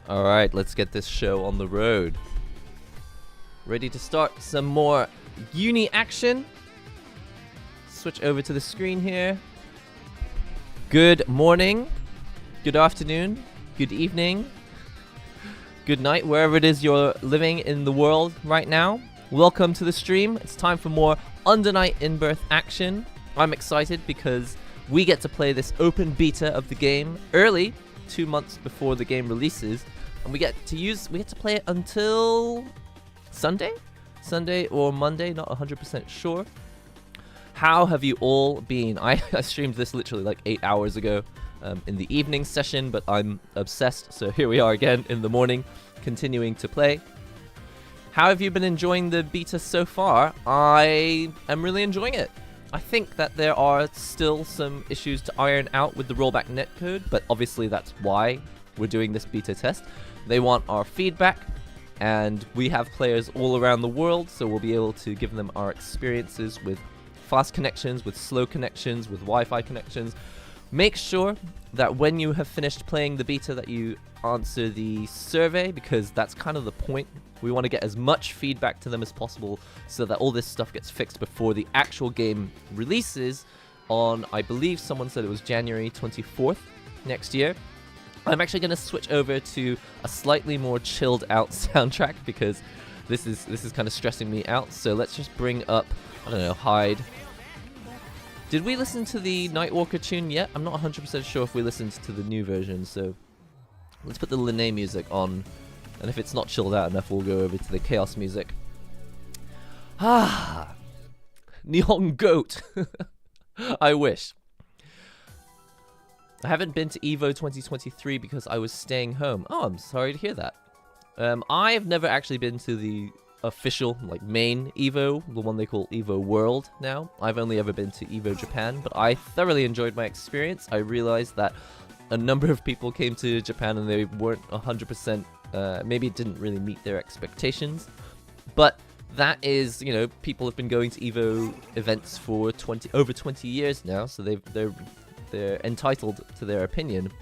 Alright, let's get this show on the road. Ready to start some more uni action? Switch over to the screen here. Good morning, good afternoon, good evening, good night, wherever it is you're living in the world right now. Welcome to the stream. It's time for more Under Night In-Birth action. I'm excited because we get to play this open beta of the game early, 2 months before the game releases, and we get to play it until Sunday or Monday, not 100% sure. How have you all been? I streamed this literally like 8 hours ago in the evening session, but I'm obsessed, so here we are again in the morning, continuing to play. How have you been enjoying the beta so far? I am really enjoying it. I think that there are still some issues to iron out with the rollback netcode, but obviously that's why we're doing this beta test. They want our feedback, and we have players all around the world, so we'll be able to give them our experiences with fast connections, with slow connections, with Wi-Fi connections. Make sure that when you have finished playing the beta that you answer the survey, because that's kind of the point. We want to get as much feedback to them as possible so that all this stuff gets fixed before the actual game releases on, I believe someone said it was January 24th next year. I'm actually going to switch over to a slightly more chilled out soundtrack because this is kind of stressing me out. So let's just bring up, I don't know, Hide. Did we listen to the Nightwalker tune yet? I'm not 100% sure if we listened to the new version, so let's put the Linné music on, and if it's not chilled out enough, we'll go over to the Chaos music. Ah, Nihongoat. I wish. I haven't been to EVO 2023 because I was staying home. Oh, I'm sorry to hear that. I have never actually been to the official, like, main EVO, the one they call EVO World now. I've only ever been to EVO Japan, but I thoroughly enjoyed my experience. I realized that a number of people came to Japan and they weren't 100%, maybe it didn't really meet their expectations. But that is, you know, people have been going to EVO events for over 20 years now, so they're entitled to their opinion.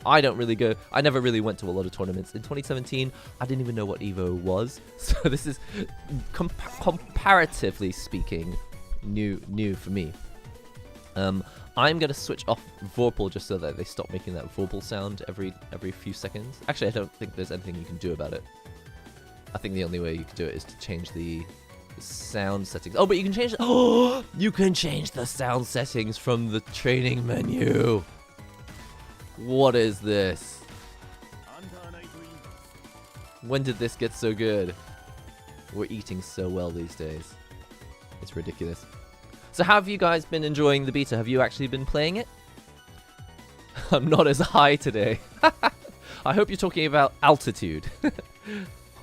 I don't really go. I never really went to a lot of tournaments. In 2017, I didn't even know what EVO was. So this is, comparatively speaking, new for me. I'm going to switch off Vorpal just so that they stop making that Vorpal sound every few seconds. Actually, I don't think there's anything you can do about it. I think the only way you can do it is to change the sound settings. Oh, but you can change. Oh, you can change the sound settings from the training menu. What is this? When did this get so good? We're eating so well these days. It's ridiculous. So how have you guys been enjoying the beta? Have you actually been playing it? I'm not as high today. I hope you're talking about altitude.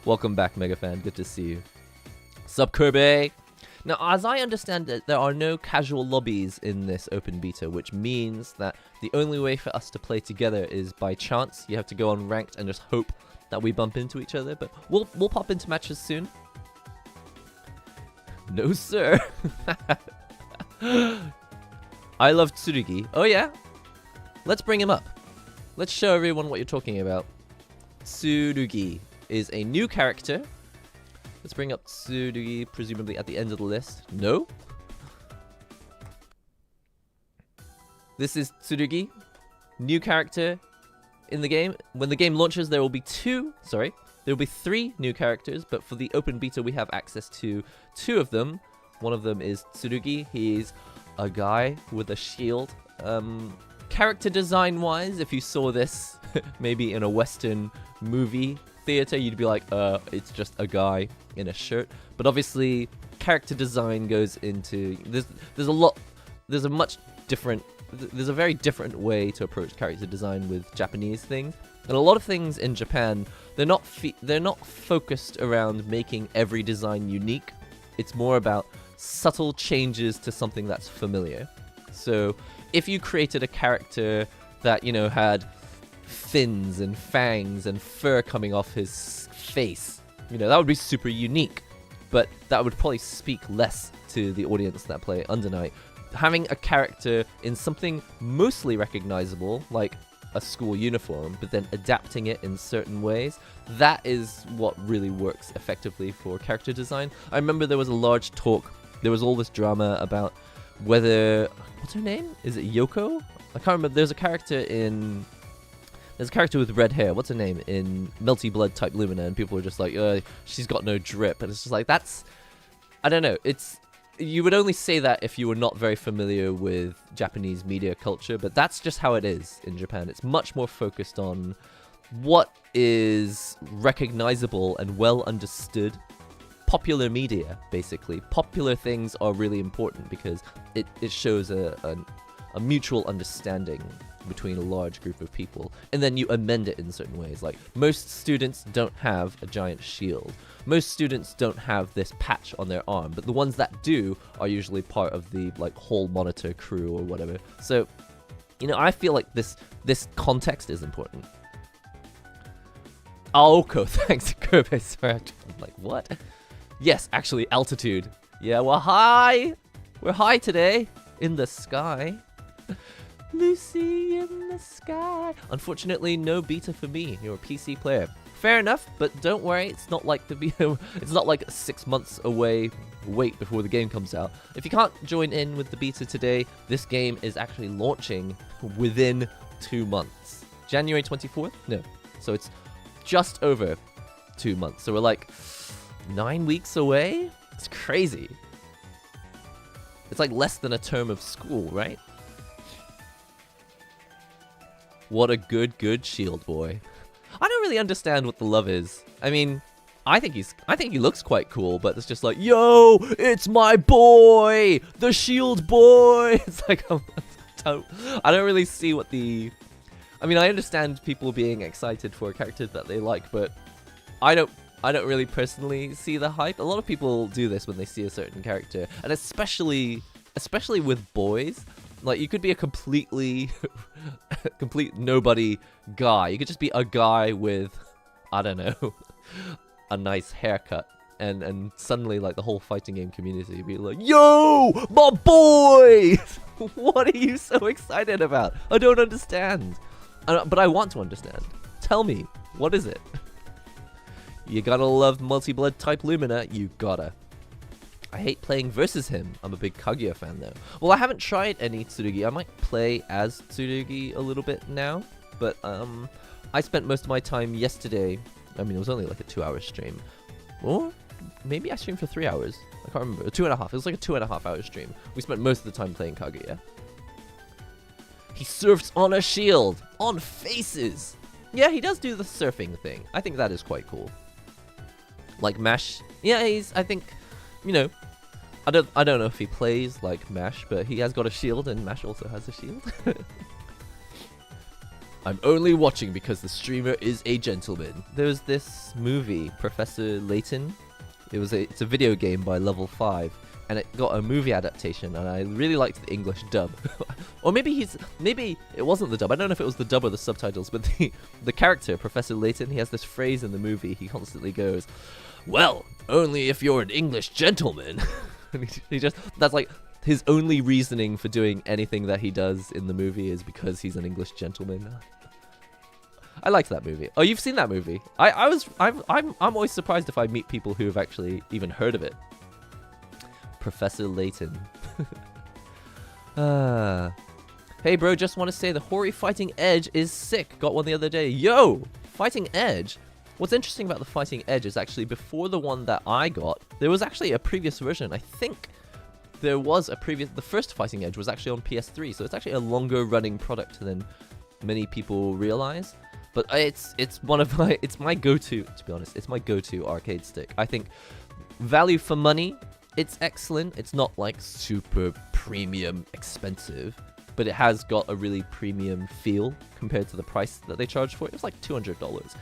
Welcome back, Megafan. Good to see you. Sup, Kirby? Now, as I understand it, there are no casual lobbies in this open beta, which means that the only way for us to play together is by chance. You have to go on ranked and just hope that we bump into each other, but we'll pop into matches soon. No, sir. I love Tsurugi. Oh, yeah? Let's bring him up. Let's show everyone what you're talking about. Tsurugi is a new character. Let's bring up Tsurugi, presumably at the end of the list. No? This is Tsurugi, new character in the game. When the game launches, there will be there will be 3 new characters, but for the open beta, we have access to 2 of them. One of them is Tsurugi. He's a guy with a shield. Character design-wise, if you saw this maybe in a Western movie theater, you'd be like, it's just a guy in a shirt. But obviously, character design goes into there's a very different way to approach character design with Japanese things. And a lot of things in Japan, they're not focused around making every design unique. It's more about subtle changes to something that's familiar. So if you created a character that, you know, had fins and fangs and fur coming off his face, you know, that would be super unique, but that would probably speak less to the audience that play Under Night. Having a character in something mostly recognizable, like a school uniform, but then adapting it in certain ways, that is what really works effectively for character design. I remember there was a large talk, there was all this drama about whether, what's her name? Is it Yoko? I can't remember. There's a character with red hair. What's her name? In Melty Blood type Lumina, and people were just like, she's got no drip. And it's just like, that's, I don't know. You would only say that if you were not very familiar with Japanese media culture, but that's just how it is in Japan. It's much more focused on what is recognizable and well understood. Popular media, basically. Popular things are really important because it shows a mutual understanding between a large group of people, and then you amend it in certain ways. Like, most students don't have a giant shield. Most students don't have this patch on their arm, but the ones that do are usually part of the like whole monitor crew or whatever. So, you know, I feel like this context is important. Aoko, thanks, Kirby. Sorry, I'm like, what? Yes, actually, altitude. Yeah, we're high. We're high today in the sky. Lucy in the sky. Unfortunately, no beta for me. You're a PC player. Fair enough, but don't worry. It's not like it's not like 6 months away. Wait before the game comes out. If you can't join in with the beta today, this game is actually launching within 2 months. January 24th? No. So it's just over 2 months. So we're like 9 weeks away. It's crazy. It's like less than a term of school, right? What a good shield boy. I don't really understand what the love is. I mean, I think he looks quite cool, but it's just like, yo, it's my boy, the shield boy. It's like, I don't really see what the. I mean, I understand people being excited for a character that they like, but I don't really personally see the hype. A lot of people do this when they see a certain character, and especially with boys. Like, you could be a complete nobody guy. You could just be a guy with, I don't know, a nice haircut. And suddenly, like, the whole fighting game community would be like, yo, my boy! What are you so excited about? I don't understand. But I want to understand. Tell me, what is it? You gotta love multi-blood type Lumina. You gotta. I hate playing versus him. I'm a big Kaguya fan, though. Well, I haven't tried any Tsurugi. I might play as Tsurugi a little bit now. But I spent most of my time yesterday. I mean, it was only like a 2-hour stream. Or maybe I streamed for 3 hours. I can't remember. 2.5. It was like a 2.5 hour stream. We spent most of the time playing Kaguya. He surfs on a shield. On faces. Yeah, he does do the surfing thing. I think that is quite cool. Like Mash. Yeah, I think, you know, I don't know if he plays like Mash, but he has got a shield, and Mash also has a shield. I'm only watching because the streamer is a gentleman. There's this movie, Professor Layton. It's a video game by Level 5, and it got a movie adaptation, and I really liked the English dub. Or maybe it wasn't the dub. I don't know if it was the dub or the subtitles, but the character, Professor Layton, he has this phrase in the movie. He constantly goes, well, only if you're an English gentleman. That's like his only reasoning for doing anything that he does in the movie is because he's an English gentleman. I liked that movie. Oh, you've seen that movie? I'm always surprised if I meet people who have actually even heard of it. Professor Layton. Hey bro, just want to say the Hori Fighting Edge is sick. Got one the other day. Yo, Fighting Edge. What's interesting about the Fighting Edge is actually before the one that I got, there was actually a previous version. I think there was the first Fighting Edge was actually on PS3, so it's actually a longer running product than many people realize. But it's my go-to, to be honest. It's my go-to arcade stick. I think value for money, it's excellent. It's not like super premium expensive, but it has got a really premium feel compared to the price that they charge for it. It was like $200.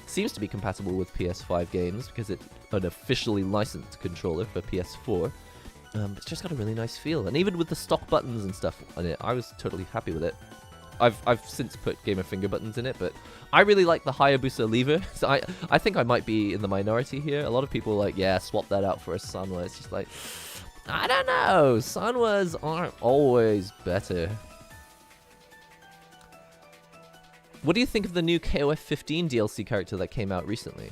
Seems to be compatible with PS5 games because it's an officially licensed controller for PS4. It's just got a really nice feel, and even with the stock buttons and stuff on it, I was totally happy with it. I've since put gamer finger buttons in it, but I really like the Hayabusa lever. So I think I might be in the minority here. A lot of people are like, yeah, swap that out for a Sanwa. It's just like, I don't know. Sanwas aren't always better. What do you think of the new KOF 15 DLC character that came out recently?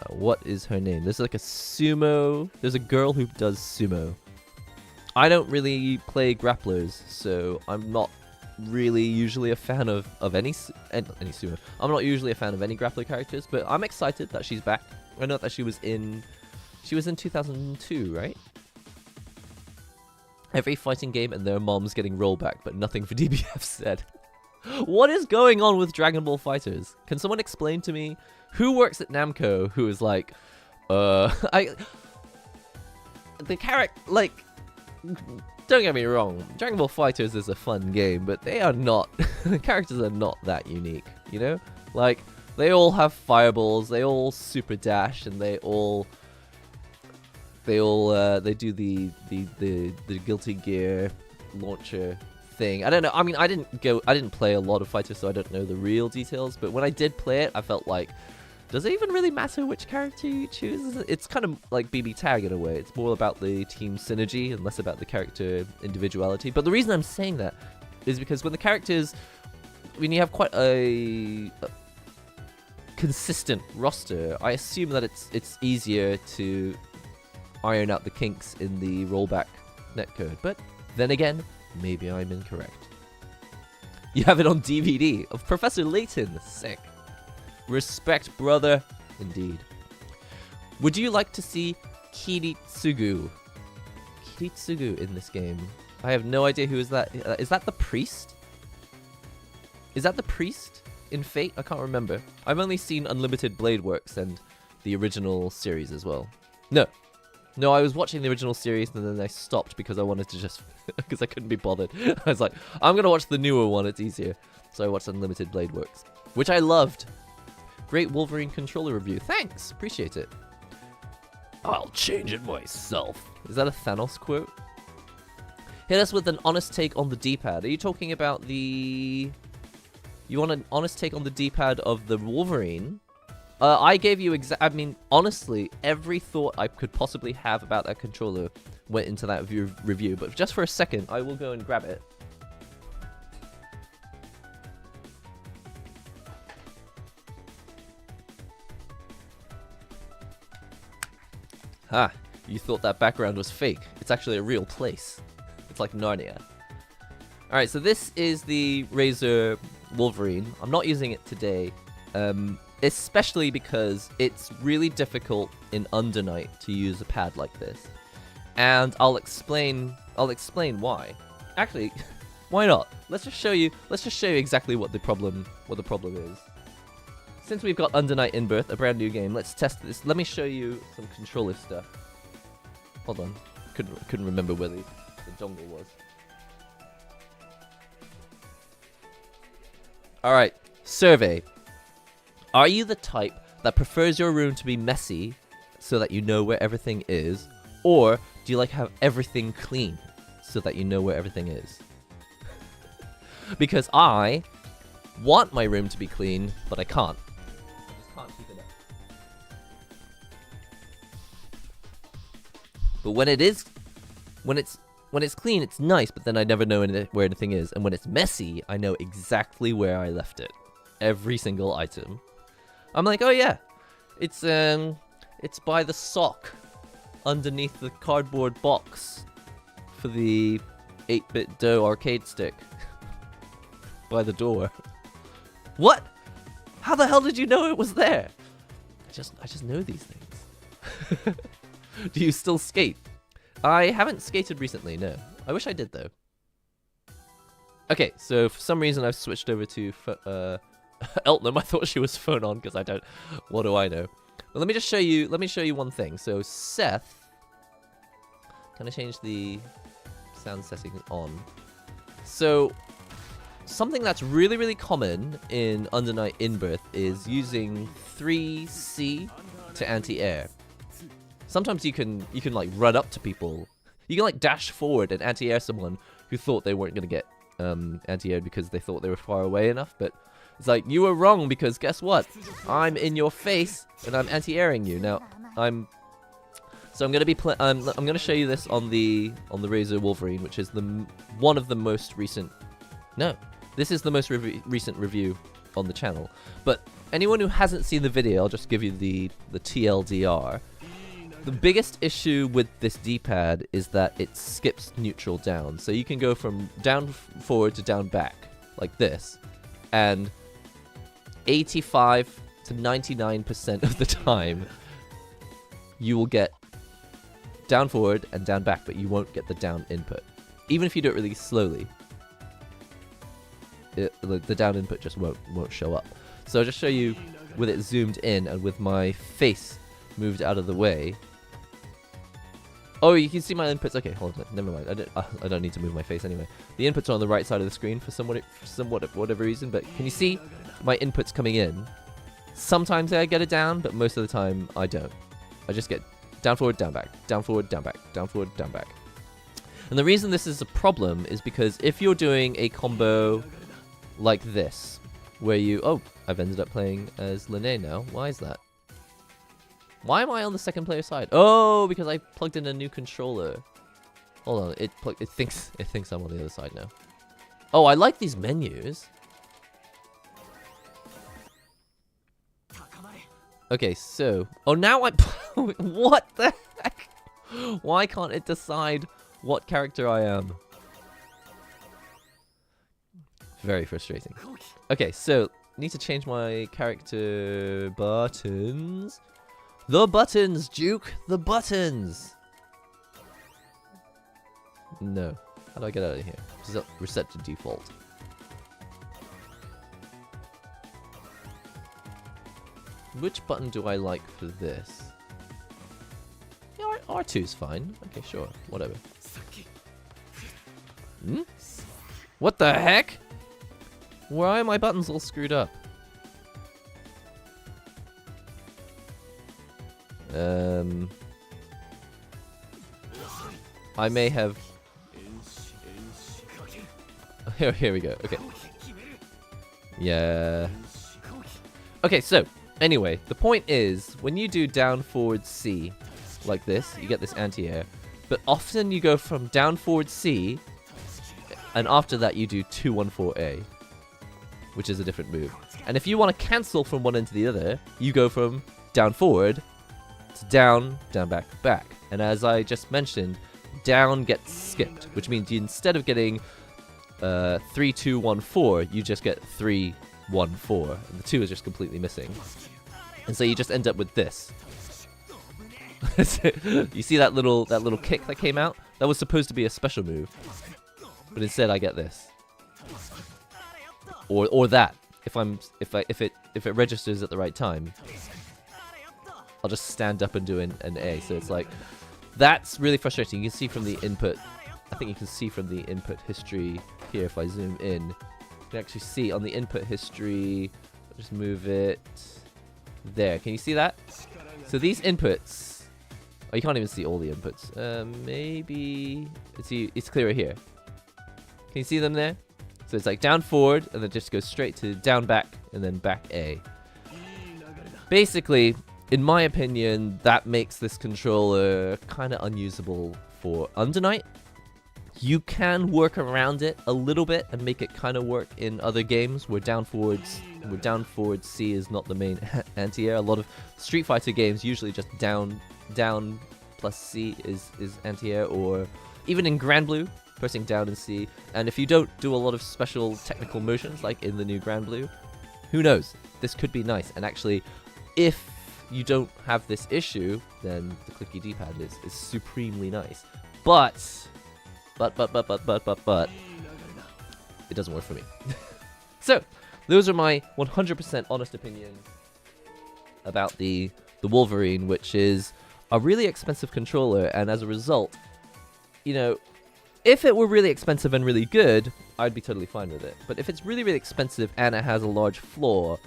What is her name? There's like a sumo. There's a girl who does sumo. I don't really play grapplers, so I'm not really usually a fan of any sumo. I'm not usually a fan of any grappler characters, but I'm excited that she's back. I know that she was in 2002, right? Every fighting game and their mom's getting rollback, but nothing for DBF said. What is going on with Dragon Ball Fighters? Can someone explain to me who works at Namco who is like, the character, like, don't get me wrong, Dragon Ball Fighters is a fun game, but they are not, the characters are not that unique, you know? Like, they all have fireballs, they all super dash, and they do the Guilty Gear launcher thing. I don't know. I mean, I didn't play a lot of Fighters, so I don't know the real details. But when I did play it, I felt like, does it even really matter which character you choose? It's kind of like BB Tag in a way. It's more about the team synergy and less about the character individuality. But the reason I'm saying that is because when you have quite a consistent roster, I assume that it's easier to iron out the kinks in the rollback netcode. But then again, maybe I'm incorrect. You have it on DVD of Professor Layton. Sick. Respect, brother. Indeed. Would you like to see Kiritsugu in this game? I have no idea who is that. Is that the priest? Is that the priest in Fate? I can't remember. I've only seen Unlimited Blade Works and the original series as well. No, I was watching the original series and then I stopped because I wanted to just... because I couldn't be bothered. I was like, I'm going to watch the newer one, it's easier. So I watched Unlimited Blade Works, which I loved. Great Wolverine controller review. Thanks, appreciate it. I'll change it myself. Is that a Thanos quote? Hit us with an honest take on the D-pad. Are you talking about the... You want an honest take on the D-pad of the Wolverine? I gave you I mean, honestly, every thought I could possibly have about that controller went into that review. But just for a second, I will go and grab it. Ha! You thought that background was fake. It's actually a real place. It's like Narnia. Alright, so this is the Razer Wolverine. I'm not using it today. Especially because it's really difficult in Under Night to use a pad like this. And I'll explain why. Actually, why not? Let's just show you exactly what the problem is. Since we've got Under Night Inbirth, a brand new game, let's test this. Let me show you some controller stuff. Hold on. Couldn't remember where the dongle was. Alright, survey. Are you the type that prefers your room to be messy so that you know where everything is? Or do you like have everything clean so that you know where everything is? Because I want my room to be clean, but I can't. I just can't keep it up. But when it's clean, it's nice, but then I never know where anything is. And when it's messy, I know exactly where I left it. Every single item. I'm like, oh yeah, it's by the sock underneath the cardboard box for the 8-bit dough arcade stick by the door. What? How the hell did you know it was there? I just know these things. Do you still skate? I haven't skated recently, no. I wish I did though. Okay, so for some reason I've switched over to Eltnam. I thought she was phone on because I don't. What do I know? Well, let me show you one thing. So Seth, can I change the sound setting on? So something that's really common in Under Night Inbirth is using 3C to anti-air. Sometimes you can like run up to people. You can like dash forward and anti-air someone who thought they weren't gonna get anti-aired because they thought they were far away enough, but it's like, you were wrong because guess what? I'm in your face and I'm anti-airing you. Now, I'm gonna show you this on the Razer Wolverine, which is one of the most recent No, this is the most recent review on the channel. But anyone who hasn't seen the video, I'll just give you the TLDR. The biggest issue with this D-pad is that it skips neutral down. So you can go from down forward to down back, like this. And 85 to 99% of the time, you will get down forward and down back, but you won't get the down input. Even if you do it really slowly, the down input just won't show up. So I'll just show you with it zoomed in and with my face moved out of the way. Oh, you can see my inputs. Okay, hold on. Never mind. I don't need to move my face anyway. The inputs are on the right side of the screen for whatever reason. But can you see my inputs coming in? Sometimes I get it down, but most of the time I don't. I just get down forward, down back, down forward, down back, down forward, down back. And the reason this is a problem is because if you're doing a combo like this, where you... Oh, I've ended up playing as Linné now. Why is that? Why am I on the second player side? Oh, because I plugged in a new controller. Hold on, it thinks I'm on the other side now. Oh, I like these menus. Okay, so... Oh, now I... What the heck? Why can't it decide what character I am? Very frustrating. Okay, so... Need to change my character buttons. The buttons, Duke! The buttons! No. How do I get out of here? Reset to default. Which button do I like for this? Yeah, R2 is fine. Okay, sure. Whatever. Hmm? What the heck? Why are my buttons all screwed up? I may have... Here we go. Okay. Yeah. Okay, so, anyway, the point is, when you do down forward C, like this, you get this anti-air. But often you go from down forward C, and after that you do 214A, which is a different move. And if you want to cancel from one end to the other, you go from down forward to down, down, back, back. And as I just mentioned, down gets skipped, which means you, instead of getting 3, 2, 1, 4, you just get 3, 1, 4. And the 2 is just completely missing. And so you just end up with this. You see that little kick that came out? That was supposed to be a special move. But instead I get this. Or that. If it registers at the right time, I'll just stand up and do an A. So it's like, that's really frustrating. You can see from the input, I think you can see from the input history here if I zoom in. You can actually see on the input history, I'll just move it there. Can you see that? So these inputs, oh, you can't even see all the inputs. Maybe, it's clearer here. Can you see them there? So it's like down forward, and then just goes straight to down back, and then back A. Basically, in my opinion, that makes this controller kind of unusable for Under Night. You can work around it a little bit and make it kind of work in other games where down forward C is not the main anti-air. A lot of Street Fighter games usually just down plus C is anti-air, or even in Grand Blue, pressing down and C. And if you don't do a lot of special technical motions like in the new Grand Blue, who knows? This could be nice. And actually, if you don't have this issue, then the clicky D-pad is supremely nice. But it doesn't work for me. So, those are my 100% honest opinions about the Wolverine, which is a really expensive controller, and as a result, you know, if it were really expensive and really good, I'd be totally fine with it. But if it's really, really expensive and it has a large flaw,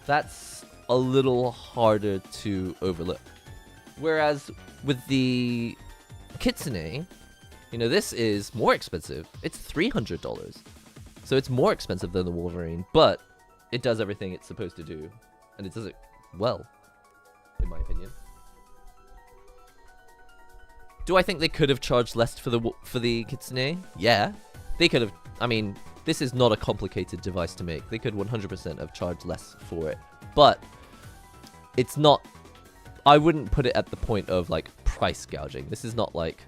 that's a little harder to overlook. Whereas with the Kitsune, you know, this is more expensive. It's $300. So it's more expensive than the Wolverine, but it does everything it's supposed to do. And it does it well, in my opinion. Do I think they could have charged less for the Kitsune? Yeah. They could have, I mean, this is not a complicated device to make. They could 100% have charged less for it. But it's not... I wouldn't put it at the point of, like, price gouging. This is not like,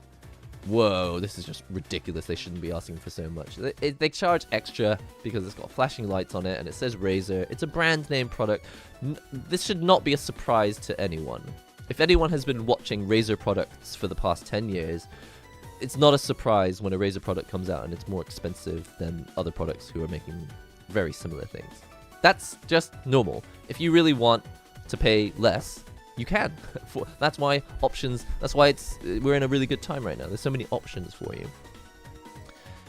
whoa, this is just ridiculous. They shouldn't be asking for so much. They charge extra because it's got flashing lights on it and it says Razer. It's a brand name product. This should not be a surprise to anyone. If anyone has been watching Razer products for the past 10 years, it's not a surprise when a Razer product comes out and it's more expensive than other products who are making very similar things. That's just normal. If you really want to pay less, you can. That's why options, that's why we're in a really good time right now. There's so many options for you.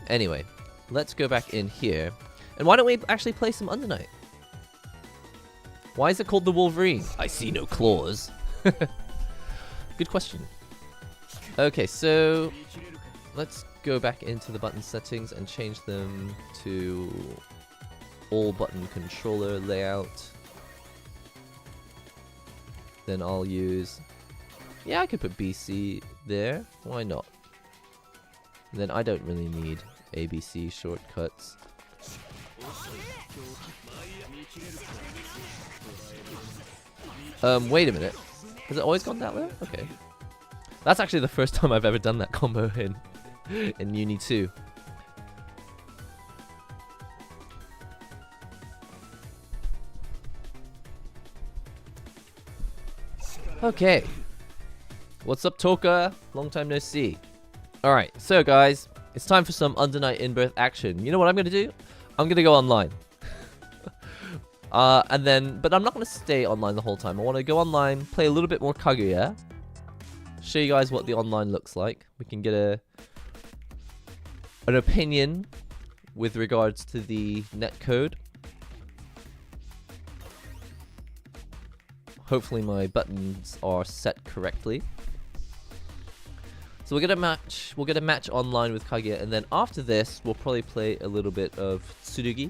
Anyway, let's go back in here. And why don't we actually play some Under Night? Why is it called the Wolverine? I see no claws. Good question. Okay, so let's go back into the button settings and change them to all button controller layout. Then I'll use... Yeah, I could put BC there. Why not? And then I don't really need ABC shortcuts. Wait a minute. Has it always gone that way? Okay. That's actually the first time I've ever done that combo in UNI2. Okay. What's up, Toka? Long time no see. Alright, so guys, it's time for some Under Night in-birth action. You know what I'm gonna do? I'm gonna go online. But I'm not gonna stay online the whole time. I wanna go online, play a little bit more Kaguya. Show you guys what the online looks like. We can get an opinion with regards to the netcode. Hopefully my buttons are set correctly. So we'll get a match online with Kaguya, and then after this we'll probably play a little bit of Tsurugi.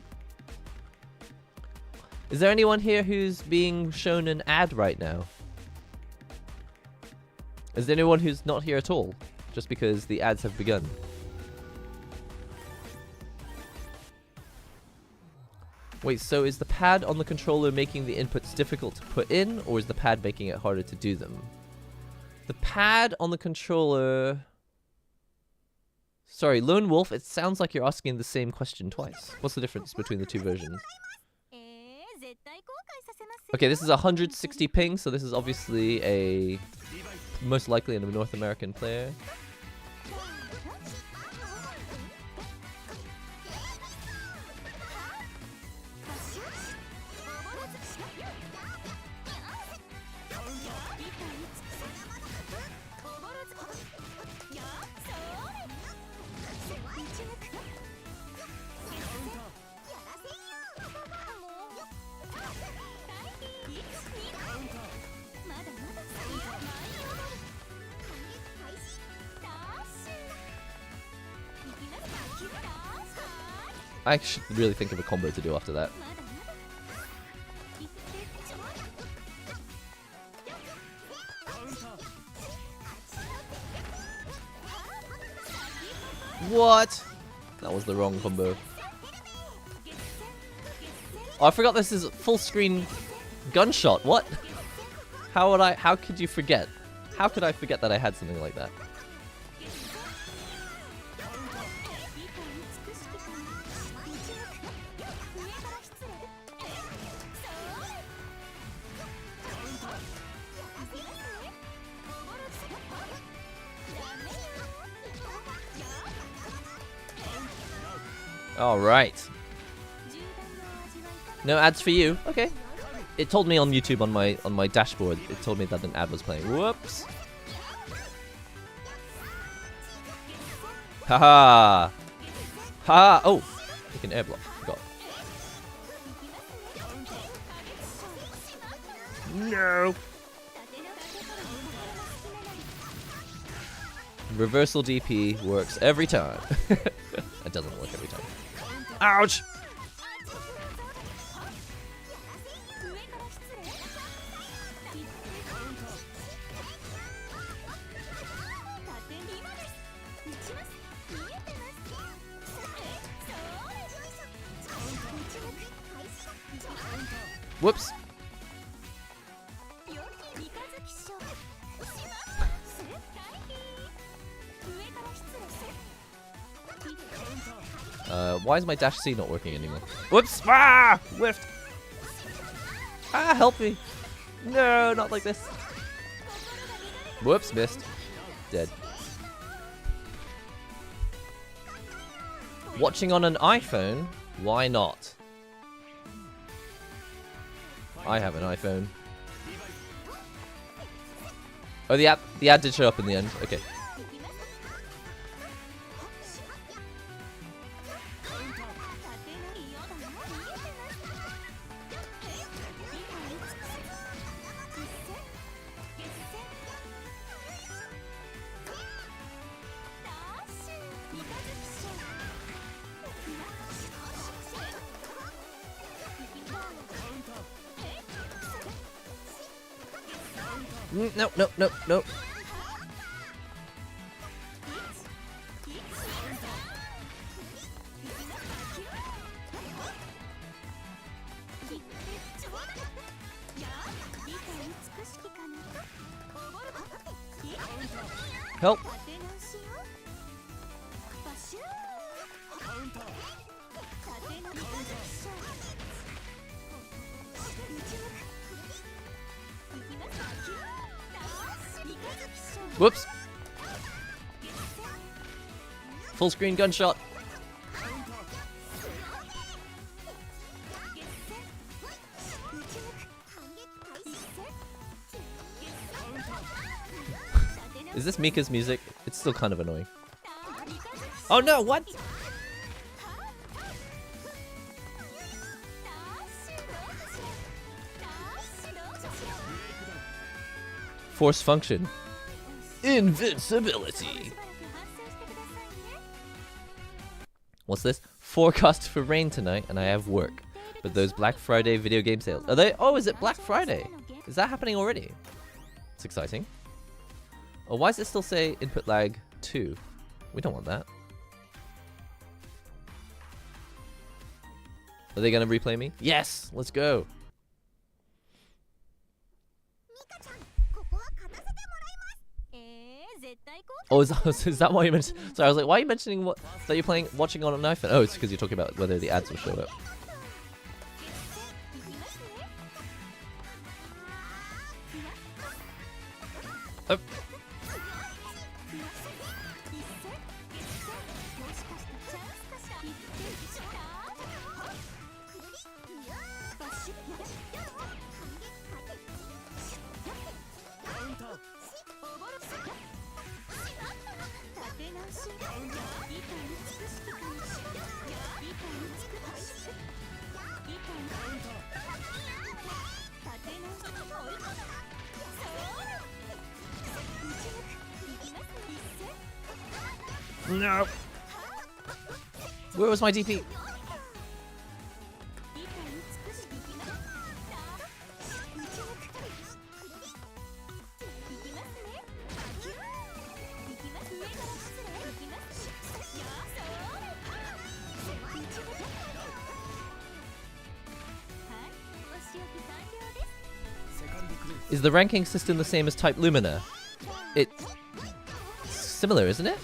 Is there anyone here who's being shown an ad right now? Is there anyone who's not here at all? Just because the ads have begun. Wait, so is the pad on the controller making the inputs difficult to put in, or is the pad making it harder to do them? The pad on the controller... Sorry, Lone Wolf, it sounds like you're asking the same question twice. What's the difference between the two versions? Okay, this is 160 ping, so this is obviously a... most likely a North American player. I should really think of a combo to do after that. What? That was the wrong combo. Oh, I forgot this is full screen gunshot. What? How could you forget? How could I forget that I had something like that? Alright. No ads for you. Okay. It told me on YouTube on my dashboard, it told me that an ad was playing. Whoops. Haha. Haha. Oh, you can air block. Forgot. No. Reversal DP works every time. It doesn't work every time. Ouch! Whoops. Why is my dash C not working anymore? Whoops! Ah! Whiffed! Ah, help me! No, not like this. Whoops, missed. Dead. Watching on an iPhone? Why not? I have an iPhone. Oh, the ad did show up in the end. Okay. No, no, no, no. Help. Whoops. Full screen gunshot. Is this Mika's music? It's still kind of annoying. Oh no, what? Force function. Invincibility. What's this? Forecast for rain tonight and I have work. But those Black Friday video game sales. Are they? Oh, is it Black Friday? Is that happening already? It's exciting. Oh, why does it still say input lag 2? We don't want that. Are they going to replay me? Yes! Let's go! Oh, is that why you mentioned? Sorry, I was like, why are you mentioning that you're watching on an iPhone? Oh, it's because you're talking about whether the ads will show up. Oh. No. Where was my DP? Is the ranking system the same as Type Lumina? It's similar, isn't it?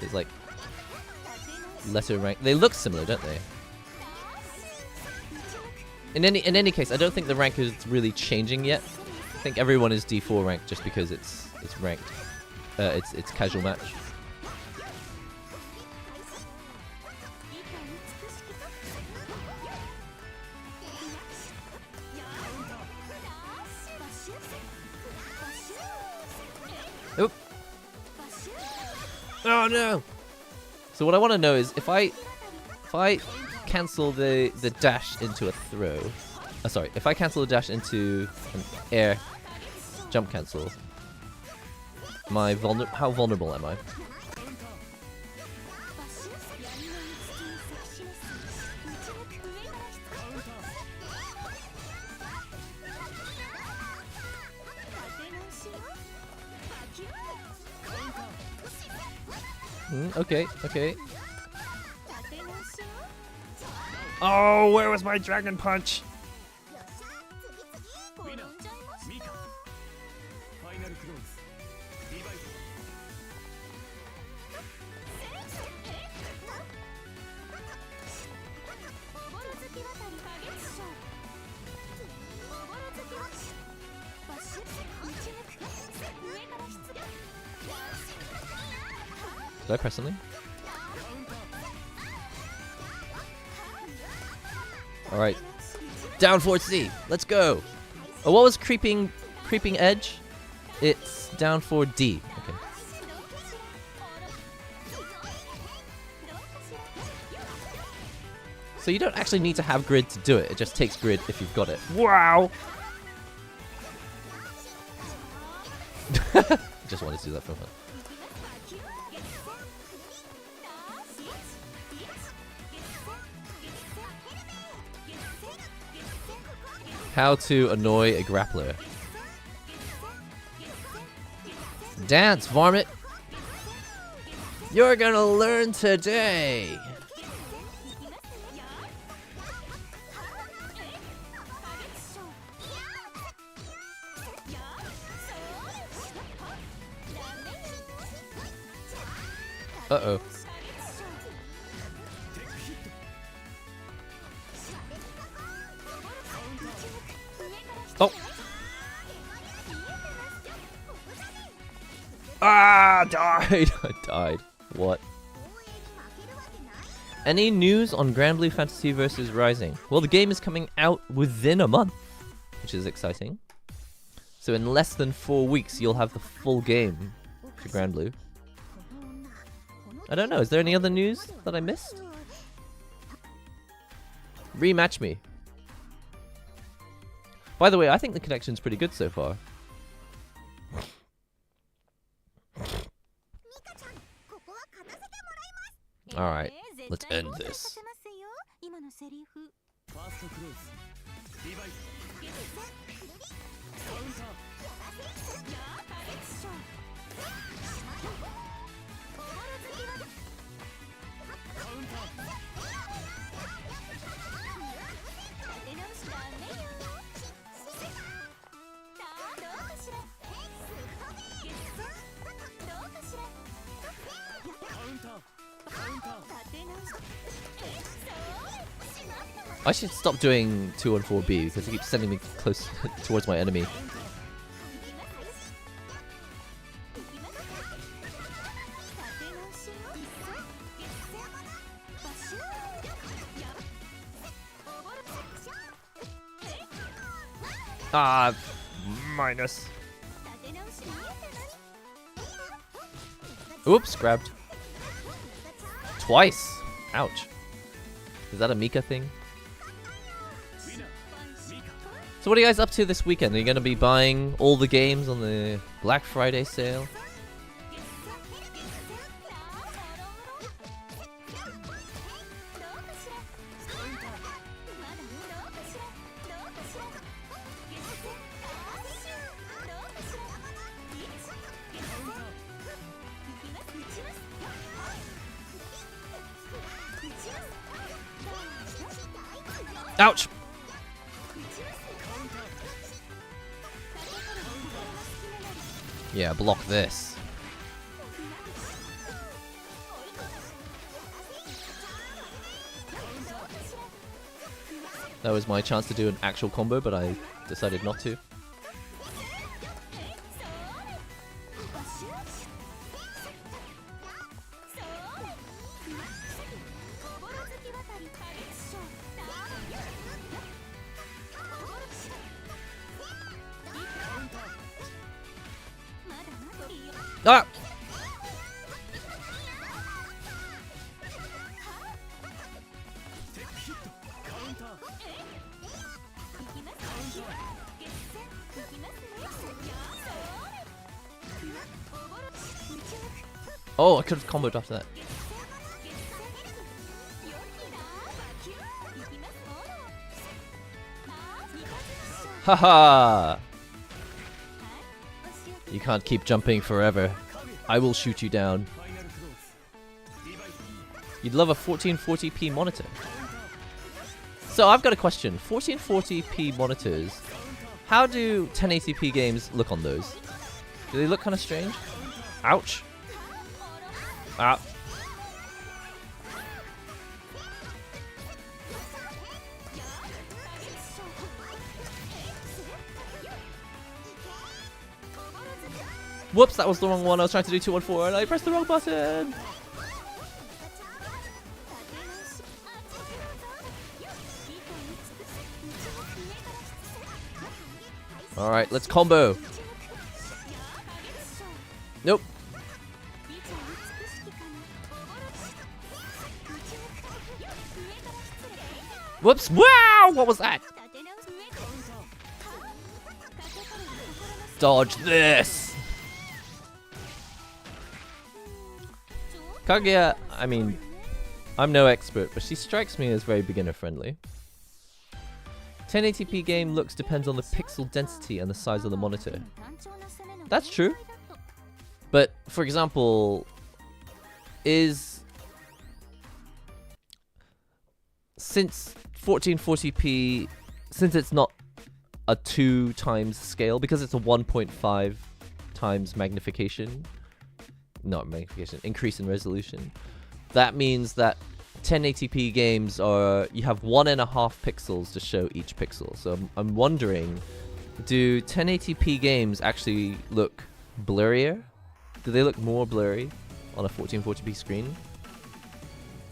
It's like letter rank. They look similar, don't they? In any case, I don't think the rank is really changing yet. I think everyone is D4 ranked just because it's ranked. It's casual match. Oop. Oh no! So what I want to know is if I cancel the dash into a throw. Sorry, if I cancel the dash into an air jump cancel, how vulnerable am I? Okay, okay. Oh, where was my dragon punch? Did I press something? Alright. Down forward C. Let's go. Oh, what was creeping edge? It's down forward D. Okay. So you don't actually need to have grid to do it. It just takes grid if you've got it. Wow. Just wanted to do that for fun. How to annoy a grappler. Dance, varmint! You're gonna learn today! Uh-oh. Oh! Ah! Died! I died. What? Any news on Grand Blue Fantasy vs. Rising? Well, the game is coming out within a month, which is exciting. So in less than 4 weeks, you'll have the full game for Grand Blue. I don't know, is there any other news that I missed? Rematch me. By the way, I think the connection's pretty good so far. Alright, let's end this. I should stop doing 2-on-4B because it keeps sending me close towards my enemy. Ah, minus. Oops, grabbed. Twice. Ouch. Is that a Mika thing? So what are you guys up to this weekend? Are you going to be buying all the games on the Black Friday sale? Ouch! Yeah, block this. That was my chance to do an actual combo, but I decided not to. Ah! Oh, I could have comboed after that. Haha! You can't keep jumping forever. I will shoot you down. You'd love a 1440p monitor. So I've got a question. 1440p monitors, how do 1080p games look on those? Do they look kind of strange? Ouch. Ah. Whoops, that was the wrong one. I was trying to do 2-1-4 and I pressed the wrong button. Alright, let's combo. Nope. Whoops! Wow! What was that? Dodge this! Kaguya, I mean, I'm no expert, but she strikes me as very beginner friendly. 1080p game looks depends on the pixel density and the size of the monitor. That's true. But, for example, since 1440p, since it's not a 2 times scale, because it's a 1.5 times magnification, not magnification, increase in resolution, that means that 1080p games are, you have 1.5 pixels to show each pixel. So I'm wondering, do 1080p games actually look blurrier? Do they look more blurry on a 1440p screen?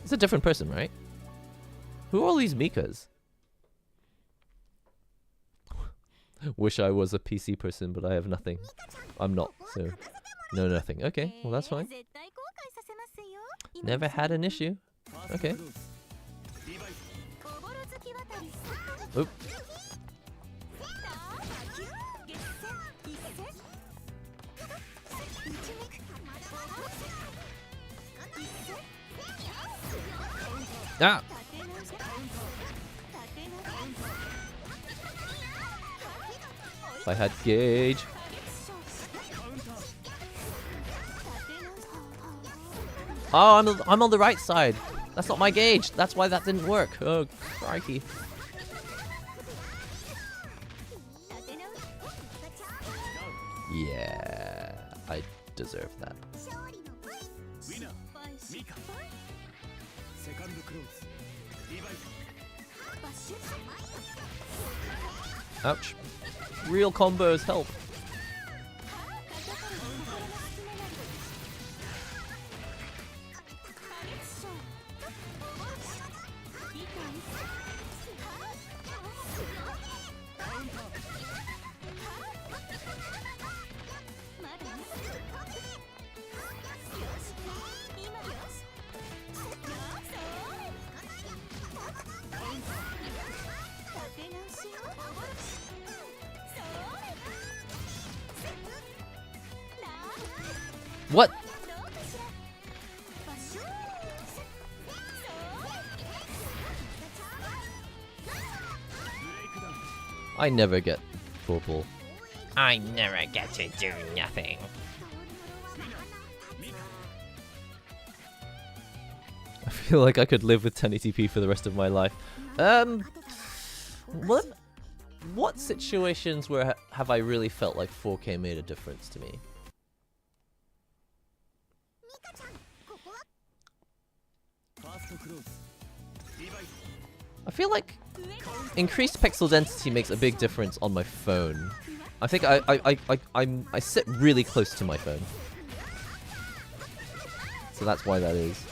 It's a different person, right? Who are all these Mikas? Wish I was a PC person, but I have nothing. I'm not, so no nothing. Okay, well that's fine. Never had an issue. Okay. Oop. Ah! If I had gauge. Oh, I'm on the right side. That's not my gauge. That's why that didn't work. Oh, crikey. Yeah, I deserve that. Ouch. Real combos help. What? I never get purple. I never get to do nothing. I feel like I could live with 1080p for the rest of my life. What situations where have I really felt like 4K made a difference to me? I feel like increased pixel density makes a big difference on my phone. I think I sit really close to my phone, so that's why that is.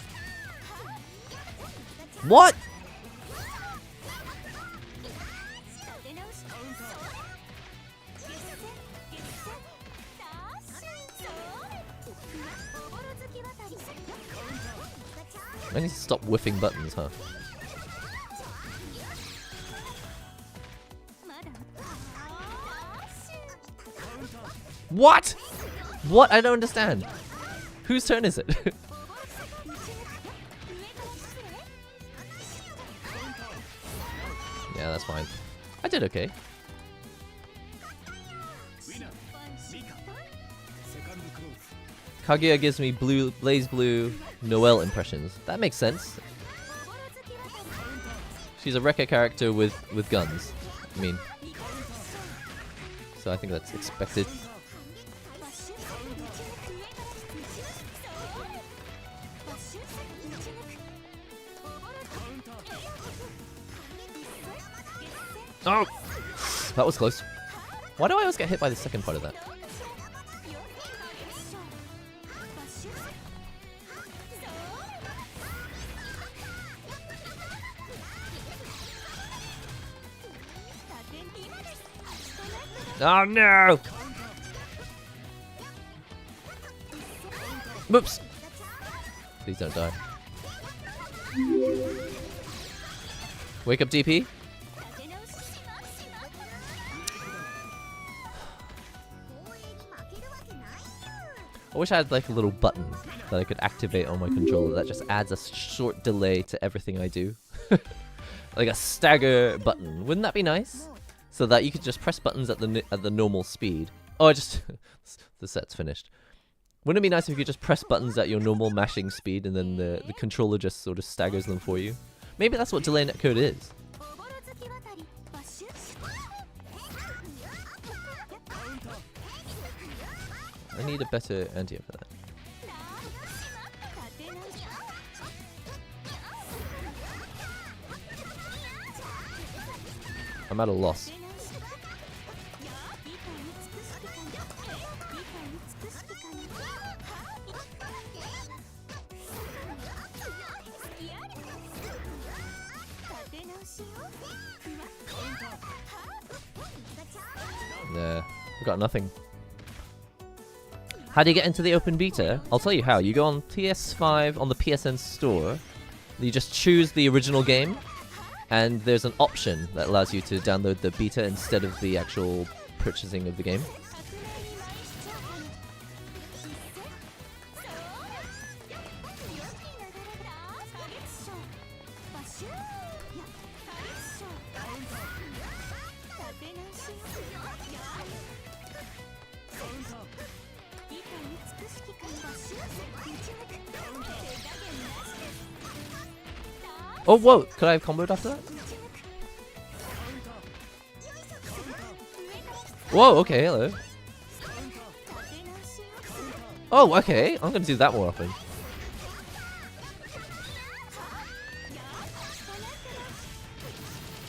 What? I need to stop whiffing buttons, huh? What? What? I don't understand. Whose turn is it? Yeah, that's fine. I did okay. Kaguya gives me blue, blaze blue, Noelle impressions. That makes sense. She's a Rekka character with guns. I mean, so I think that's expected. Oh! That was close. Why do I always get hit by the second part of that? Oh no! Whoops! Please don't die. Wake up DP. I wish I had like a little button that I could activate on my controller that just adds a short delay to everything I do. Like a stagger button. Wouldn't that be nice? So that you could just press buttons at the normal speed. Oh, I just the set's finished. Wouldn't it be nice if you could just press buttons at your normal mashing speed and then the controller just sort of staggers them for you? Maybe that's what delay netcode is. I need a better anti for that. I'm at a loss. There, we got nothing. How do you get into the open beta? I'll tell you how. You go on PS5 on the PSN store. You just choose the original game, and there's an option that allows you to download the beta instead of the actual purchasing of the game. Oh, whoa! Could I have comboed after that? Whoa, okay, hello. Oh, okay. I'm gonna do that more often.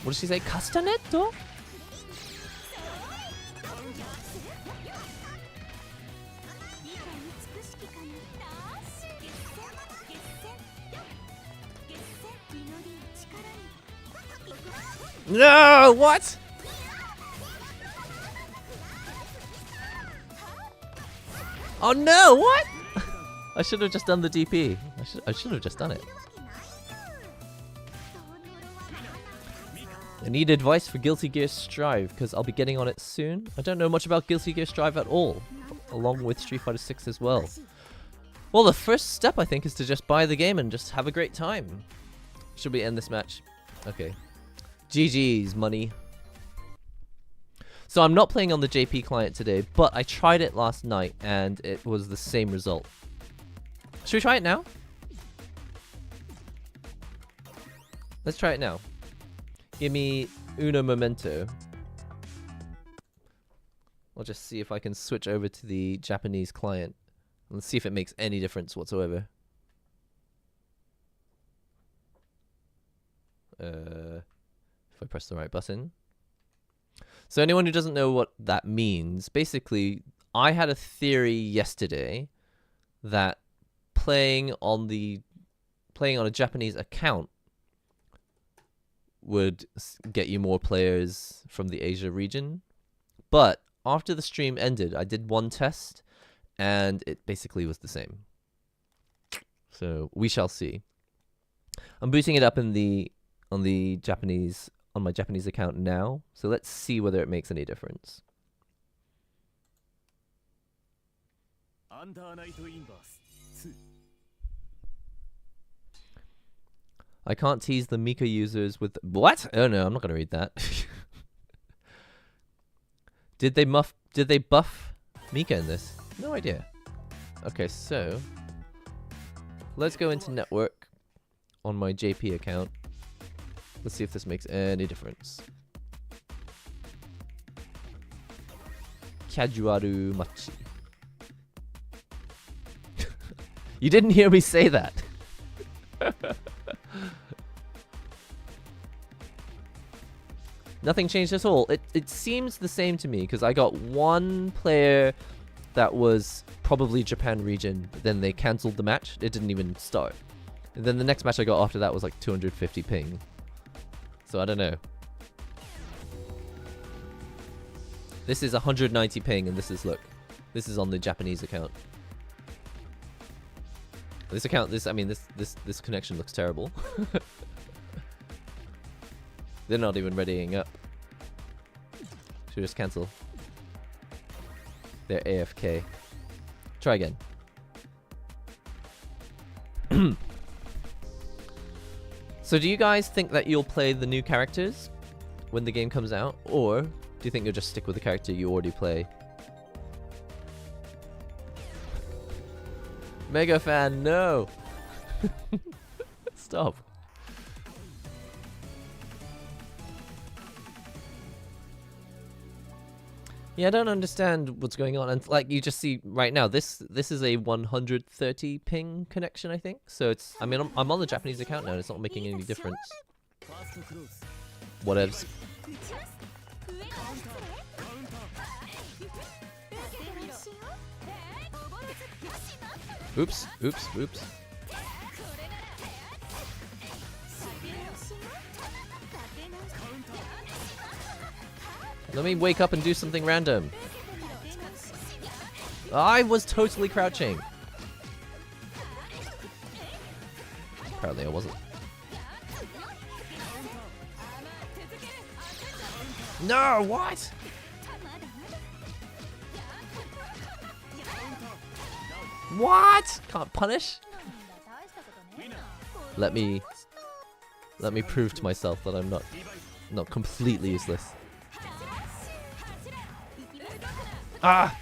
What did she say? Castanetto? No! What? Oh no! What? I should have just done the DP. I should have just done it. I need advice for Guilty Gear Strive because I'll be getting on it soon. I don't know much about Guilty Gear Strive at all, along with Street Fighter 6 as well. Well, the first step I think is to just buy the game and just have a great time. Should we end this match? Okay. GG's, money. So I'm not playing on the JP client today, but I tried it last night and it was the same result. Should we try it now? Let's try it now. Give me uno momento. I'll just see if I can switch over to the Japanese client. Let's see if it makes any difference whatsoever. If I press the right button. So anyone who doesn't know what that means, basically, I had a theory yesterday that playing on a Japanese account would get you more players from the Asia region. But after the stream ended, I did one test, and it basically was the same. So we shall see. I'm booting it up on my Japanese account now. So let's see whether it makes any difference. I can't tease the Mika users with what? Oh no, I'm not gonna read that. Did they buff Mika in this? No idea. Okay, so let's go into network on my JP account. Let's see if this makes any difference. Casuaru machi. You didn't hear me say that. Nothing changed at all. It seems the same to me because I got one player that was probably Japan region, but then they cancelled the match. It didn't even start. And then the next match I got after that was like 250 ping. So I don't know. This is 190 ping, and this is, look, this is on the Japanese account. This account, this connection looks terrible. They're not even readying up. Should we just cancel? They're AFK. Try again. So do you guys think that you'll play the new characters when the game comes out? Or do you think you'll just stick with the character you already play? Mega fan, no! Stop. Yeah, I don't understand what's going on. And like you just see right now, this is a 130 ping connection, I think. So it's, I mean, I'm on the Japanese account now, and it's not making any difference. Whatevs. Oops, oops, oops. Let me wake up and do something random. I was totally crouching. Apparently I wasn't. No, what? What? Can't punish? Let me prove to myself that I'm not completely useless. Ah!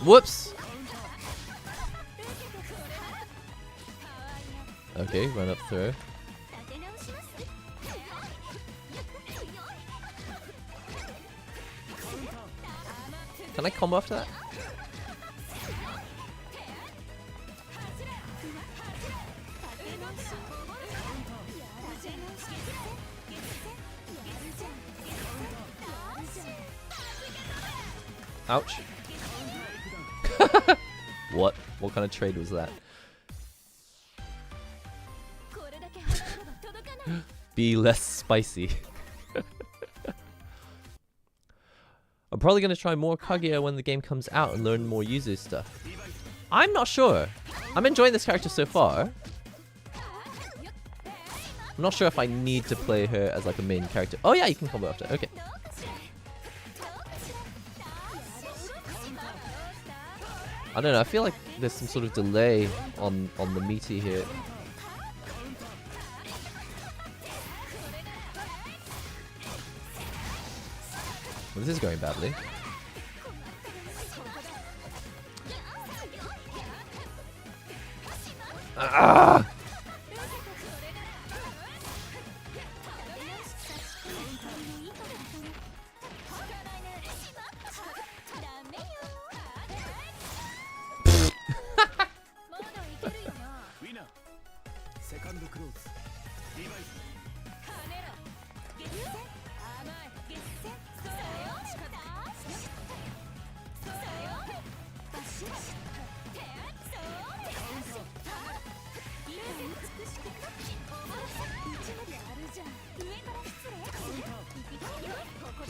Whoops! Okay, run up through. Can I combo after that? Ouch. What? What kind of trade was that? Be less spicy. I'm probably going to try more Kaguya when the game comes out and learn more Yuzu stuff. I'm not sure. I'm enjoying this character so far. I'm not sure if I need to play her as like a main character. Oh yeah, you can combo after. Okay. I don't know, I feel like there's some sort of delay on the meaty here. Well, this is going badly. Ah!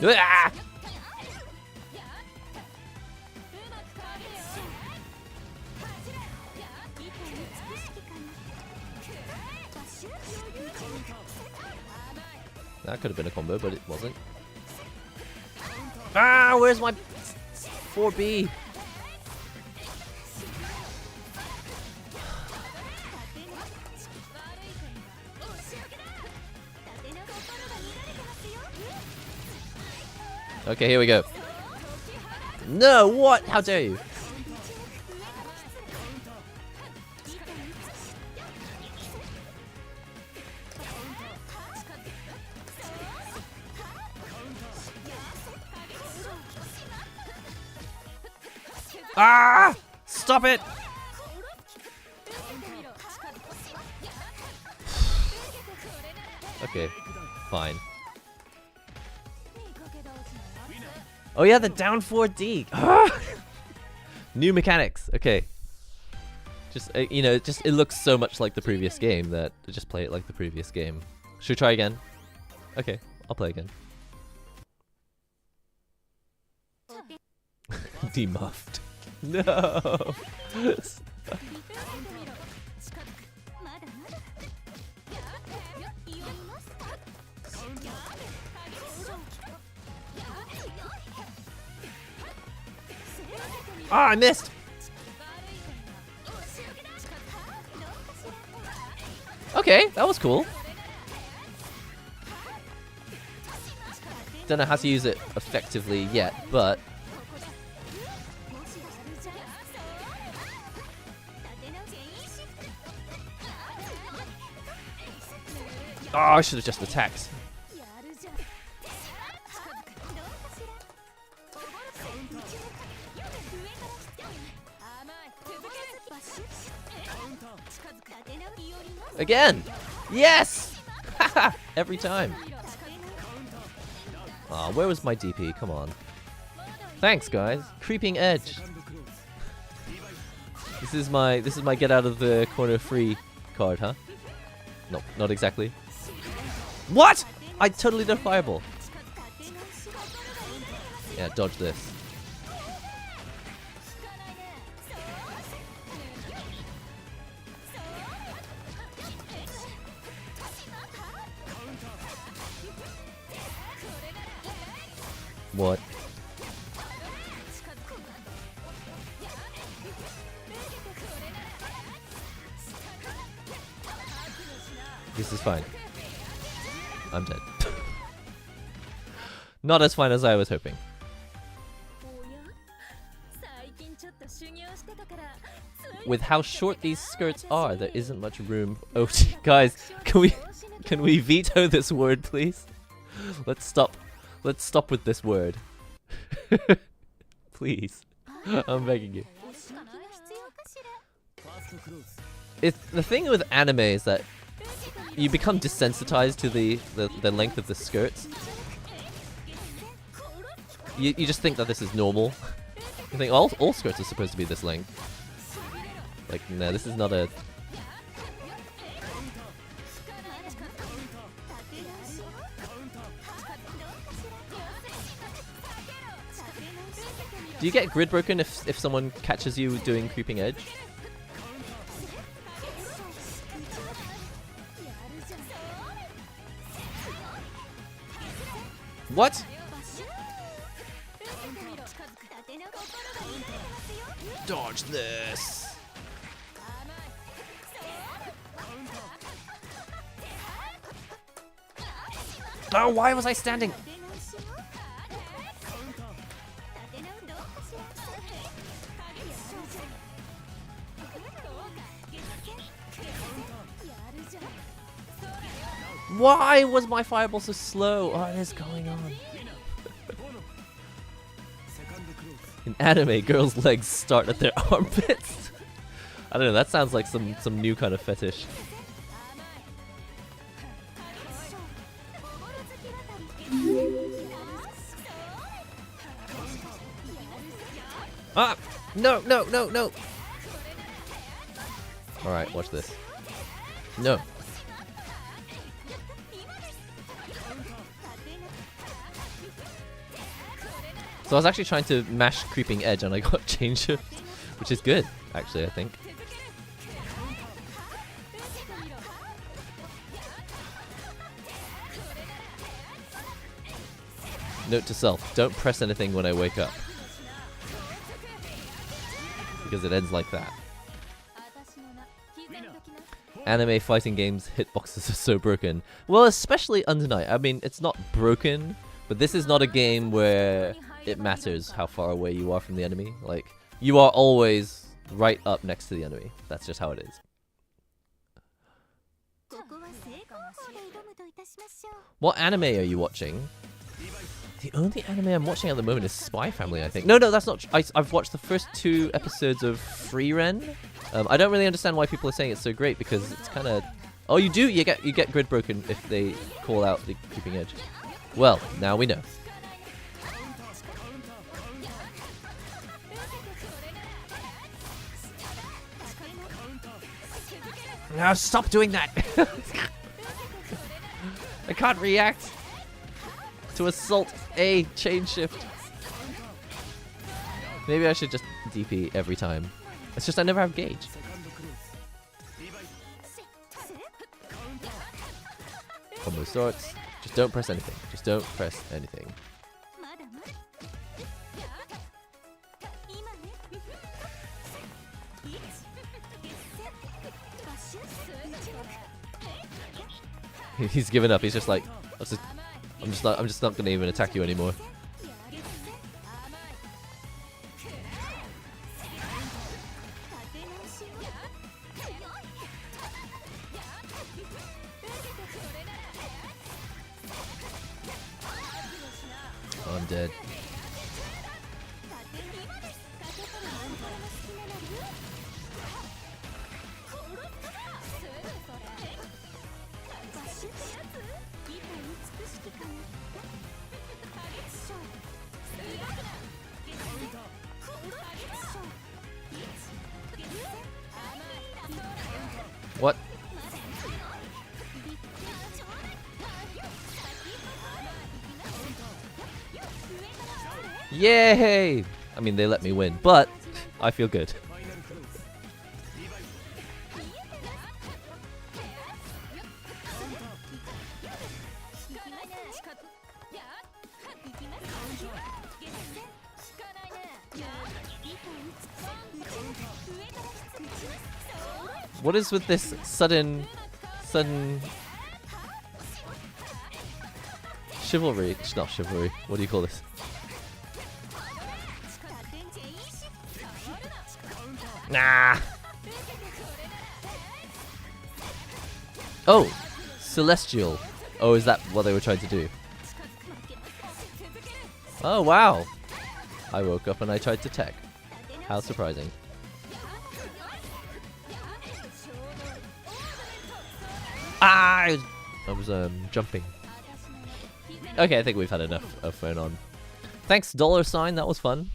Ah! That could have been a combo, but it wasn't. Ah, where's my 4B? Okay, here we go. No, what? How dare you? Ah! Stop it! Okay, fine. Oh yeah, the down 4D. New mechanics. Okay. Just you know, it looks so much like the previous game that I just play it like the previous game. Should we try again? Okay, I'll play again. Demuffed. No. Ah, I missed. Okay, that was cool. Don't know how to use it effectively yet, but oh, I should have just attacked. Again! Yes! Every time. Aw, where was my DP? Come on. Thanks, guys. Creeping Edge. This is my get out of the corner free card, huh? No, not exactly. What? I totally did fireball. Yeah, dodge this. What? This is fine. I'm dead. Not as fine as I was hoping. With how short these skirts are, there isn't much room. Oh, guys, can we veto this word, please? Let's stop with this word. Please. I'm begging you. It's the thing with anime is that you become desensitized to the length of the skirts. You just think that this is normal. You think all skirts are supposed to be this length. Like, no, this is not a... Do you get grid broken if someone catches you doing creeping edge? What? Dodge this. Oh, why was I standing? Why was my fireball so slow? What is going on? In anime, girls' legs start at their armpits. I don't know, that sounds like some new kind of fetish. Ah! No, no, no, no! Alright, watch this. No. So I was actually trying to mash creeping edge and I got chain shift, which is good, actually, I think. Note to self, don't press anything when I wake up. Because it ends like that. Anime fighting games hitboxes are so broken. Well, especially Under Night. I mean, it's not broken, but this is not a game where it matters how far away you are from the enemy. Like, you are always right up next to the enemy. That's just how it is. What anime are you watching? The only anime I'm watching at the moment is Spy Family, I think. No, that's not. I've watched the first 2 episodes of Free Ren. I don't really understand why people are saying it's so great because it's kind of. Oh, you do. You get grid broken if they call out the creeping edge. Well, now we know. No, stop doing that! I can't react to assault a chain shift. Maybe I should just DP every time. It's just I never have gauge. Combo sorts. Just don't press anything. Just don't press anything. He's given up. He's just like, I'm just not gonna even attack you anymore. Oh, I'm dead. What? Yay! I mean, they let me win, but I feel good. What is with this sudden chivalry? It's not chivalry. What do you call this? Nah. Oh, celestial. Oh, is that what they were trying to do? Oh, wow. I woke up and I tried to tech. How surprising. Ah! I was jumping. Okay, I think we've had enough of phone on. Thanks, $sign. That was fun.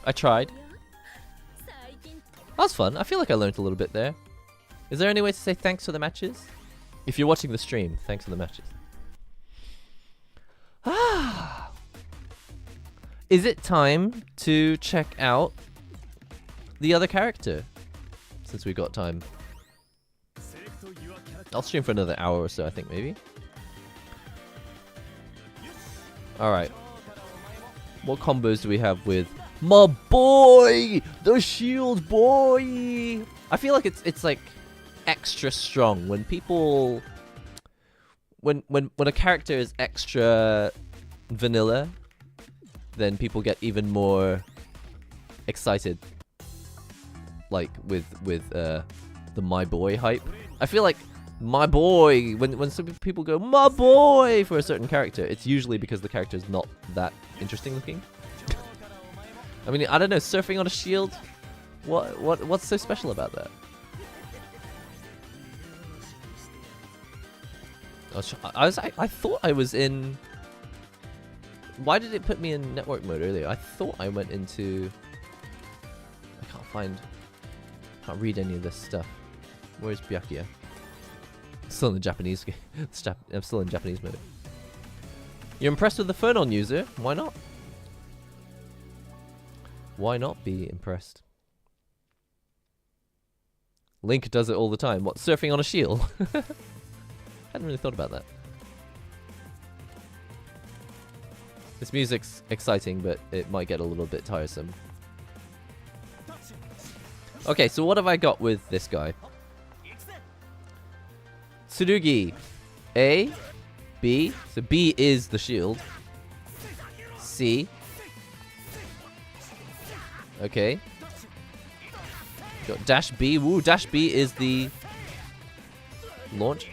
I tried. That was fun. I feel like I learned a little bit there. Is there any way to say thanks for the matches? If you're watching the stream, thanks for the matches. Ah! Is it time to check out the other character? Since we got time. I'll stream for another hour or so, I think, maybe. Alright. What combos do we have with my boy, the shield boy? I feel like it's like extra strong when people when a character is extra vanilla, then people get even more excited, like with the my boy hype. I feel like my boy, when some people go my boy for a certain character, it's usually because the character is not that interesting looking. I mean, I don't know, surfing on a shield? What's so special about that? I thought I was in... Why did it put me in network mode earlier? I thought I went into... I can't read any of this stuff. Where's Byakuya? Still in the Japanese game. I'm still in Japanese mode. You're impressed with the phone on user? Why not? Why not be impressed? Link does it all the time. What, surfing on a shield? Hadn't really thought about that. This music's exciting, but it might get a little bit tiresome. Okay, so what have I got with this guy? Tsurugi. A. B. So B is the shield. C. Okay. Got dash B. Woo, dash B is the launch.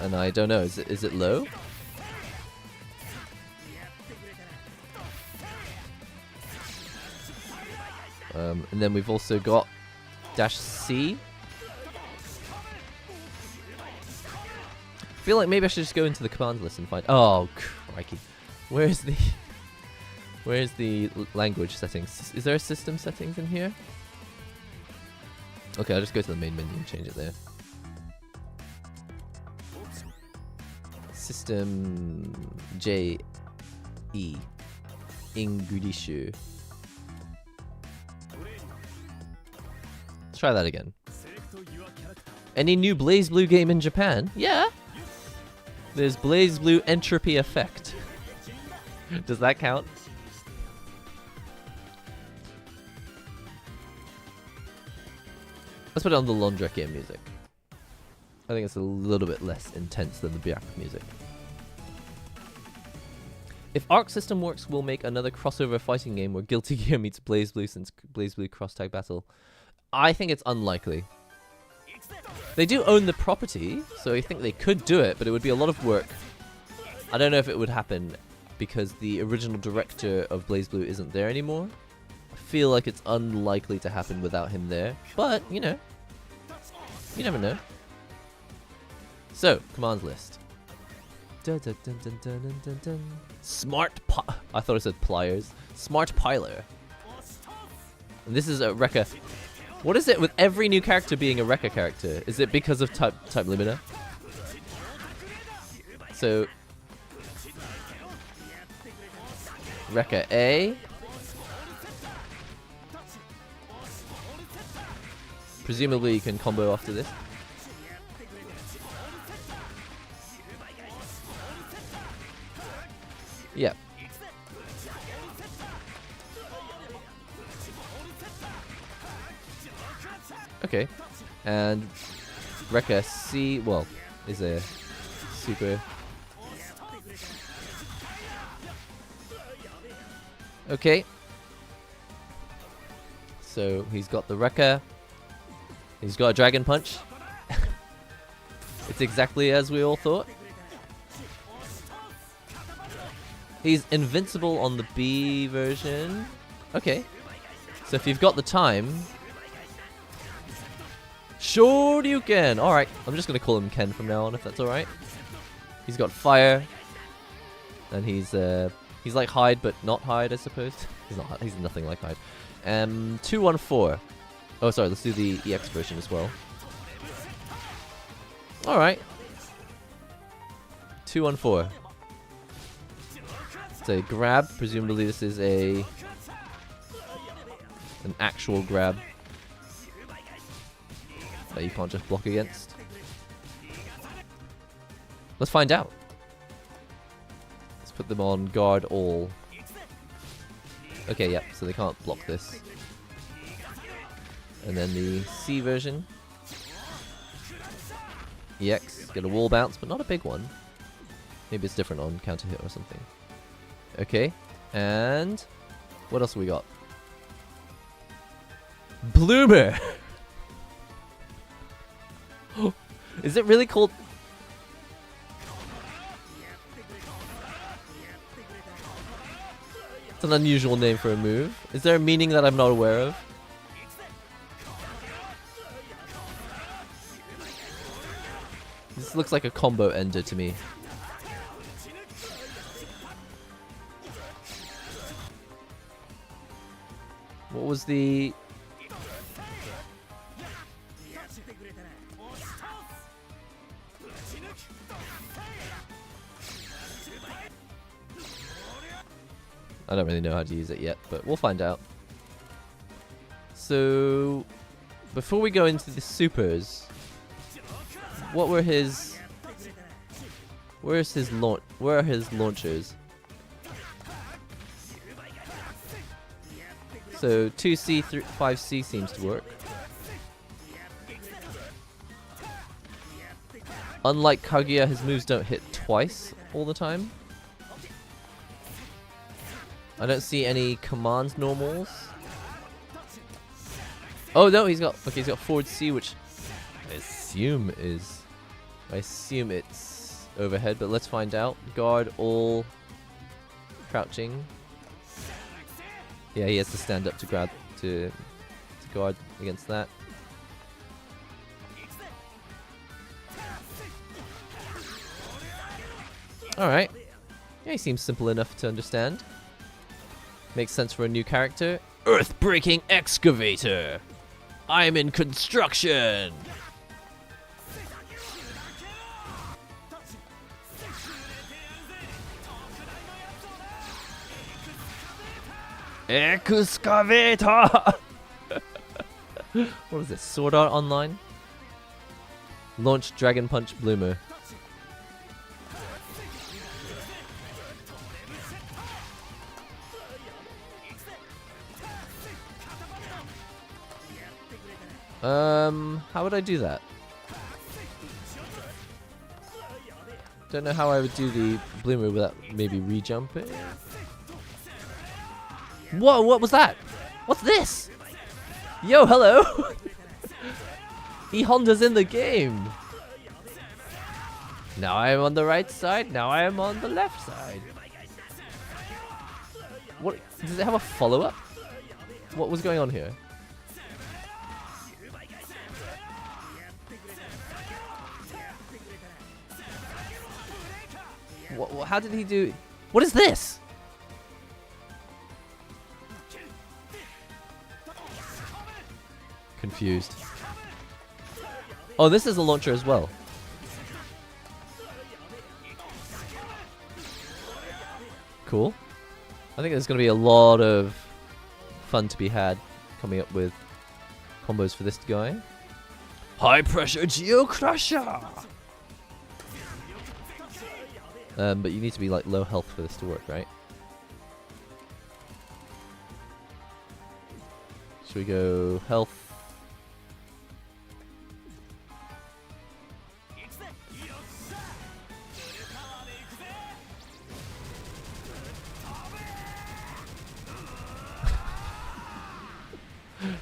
And I don't know, is it low? And then we've also got dash C. I feel like maybe I should just go into the command list and find... Oh, crikey. Where's the... Where's the language settings? Is there a system settings in here? Okay, I'll just go to the main menu and change it there. System J-E. English. Let's try that again. Any new BlazBlue game in Japan? Yeah! There's BlazBlue Entropy Effect. Does that count? Let's put it on the Laundreki music. I think it's a little bit less intense than the Byaku music. If Arc System Works will make another crossover fighting game where Guilty Gear meets BlazBlue since BlazBlue Cross Tag Battle, I think it's unlikely. They do own the property, so I think they could do it, but it would be a lot of work. I don't know if it would happen because the original director of BlazBlue isn't there anymore. I feel like it's unlikely to happen without him there, but, you know, you never know. So, commands list. Dun, dun, dun, dun, dun, dun, dun, dun. I thought it said pliers. Smart Piler. And this is a Rekka. What is it with every new character being a Rekka character? Is it because of type limiter? So Rekka A. Presumably you can combo after this. Yeah. Okay. And Rekka C, well, is a super. Okay. So he's got the Rekka. He's got a Dragon Punch. It's exactly as we all thought. He's invincible on the B version. Okay. So if you've got the time... Shoryuken! Alright, I'm just going to call him Ken from now on, if that's alright. He's got fire. And he's like Hyde, but not Hyde, I suppose. He's nothing like Hyde. 214. Oh, sorry, let's do the EX version as well. Alright. 214. It's a grab. Presumably this is an actual grab that you can't just block against. Let's find out. Let's put them on guard all. Okay, yep, so they can't block this. And then the C version. EX, get a wall bounce, but not a big one. Maybe it's different on counter hit or something. Okay, and what else we got? Bloomer! Is it really called... It's an unusual name for a move. Is there a meaning that I'm not aware of? This looks like a combo ender to me. What was the... I don't really know how to use it yet, but we'll find out. So, before we go into the supers, what were his... Where are his launchers? So 2C, 5C seems to work. Unlike Kaguya, his moves don't hit twice all the time. I don't see any commands normals. Oh no, he's got forward C, which I assume it's overhead, but let's find out. Guard all crouching. Yeah, he has to stand up to grab to guard against that. Alright. Yeah, he seems simple enough to understand. Makes sense for a new character. Earth-breaking excavator. I'm in construction. Excavator. What is this? Sword Art Online? Launch Dragon Punch Bloomer. How would I do that? Don't know how I would do the bloomer without maybe re-jumping. Whoa, what was that? What's this? Yo, hello! E-Honda's in the game! Now I am on the right side, now I am on the left side. What? Does it have a follow-up? What was going on here? How did he do? What is this? Confused. Oh, this is a launcher as well. Cool. I think there's going to be a lot of fun to be had coming up with combos for this guy. High pressure Geo Crusher! But you need to be like low health for this to work, right? Should we go health?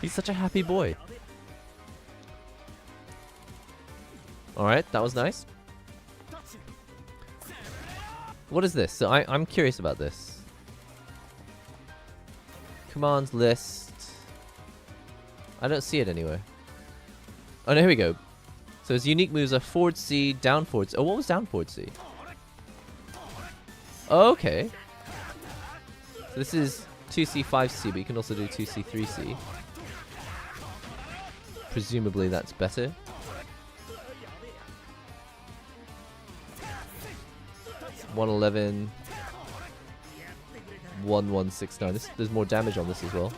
He's such a happy boy. Alright, that was nice. What is this? So I'm curious about this. Commands list. I don't see it anywhere. Oh no, here we go. So his unique moves are forward C, down forward C. Oh, what was down forward C? Oh, okay. So this is 2C, 5C, but you can also do 2C, 3C. Presumably that's better. $111, 1169. There's more damage on this as well.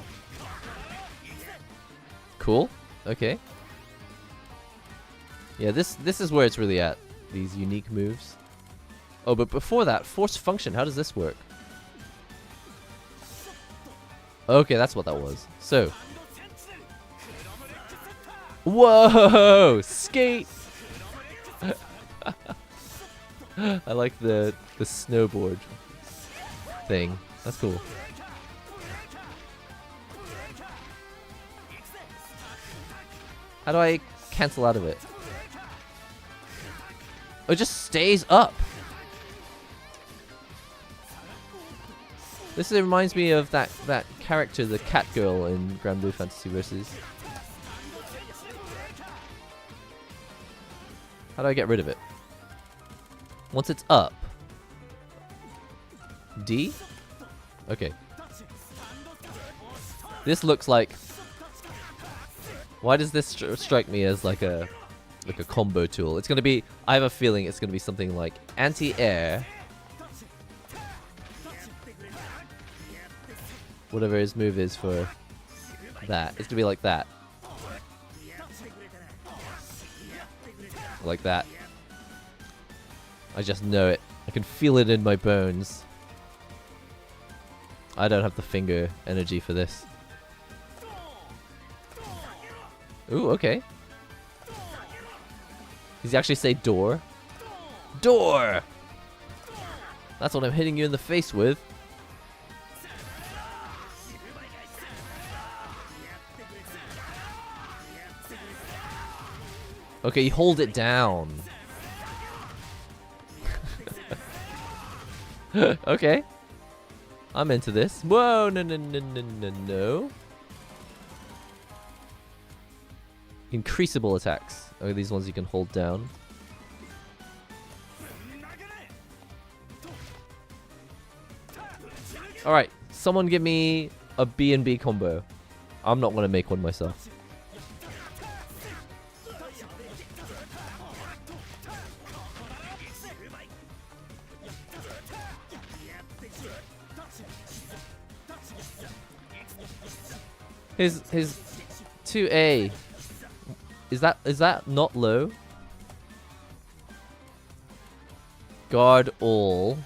Cool. Okay. Yeah, this is where it's really at. These unique moves. Oh, but before that, force function. How does this work? Okay, that's what that was. So. Whoa! Skate! I like the snowboard thing. That's cool. How do I cancel out of it? Oh, it just stays up. This reminds me of that character, the cat girl in Grand Blue Fantasy Versus. How do I get rid of it? Once it's up. D? Okay. This looks like... Why does this strike me as like a combo tool? It's gonna be... I have a feeling it's gonna be something like anti-air. Whatever his move is for that. It's gonna be like that. Like that. I just know it. I can feel it in my bones. I don't have the finger energy for this. Ooh, okay. Does he actually say door? Door! That's what I'm hitting you in the face with. Okay, you hold it down. Okay. I'm into this. Whoa, no. Increasable attacks. Oh, these ones you can hold down. Alright, Someone give me a B&B combo. I'm not going to make one myself. His 2A. Is that not low? Guard all.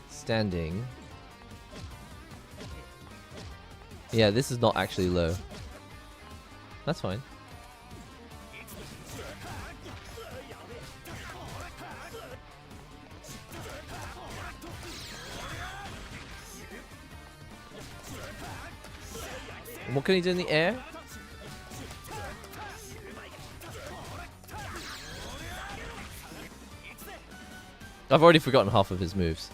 Standing. Yeah, this is not actually low. That's fine. And what can he do in the air? I've already forgotten half of his moves.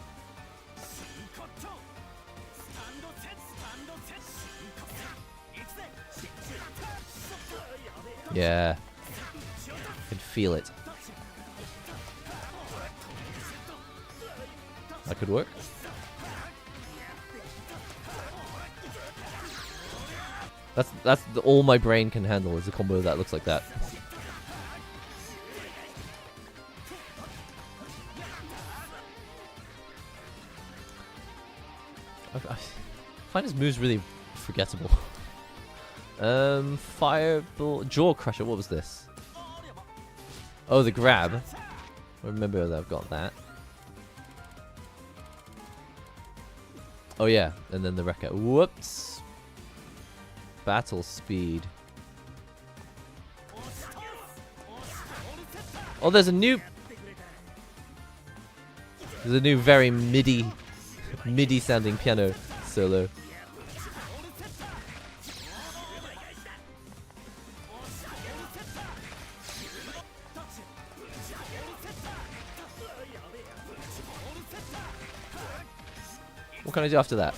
Yeah. I can feel it. That could work. That's all my brain can handle is a combo that looks like that. I find his moves really forgettable. Fireball, Jaw Crusher. What was this? Oh, the grab. I remember that I've got that. Oh yeah, and then the Rekka. Whoops. Battle speed. Oh, there's a new very MIDI sounding piano solo. What can I do after that?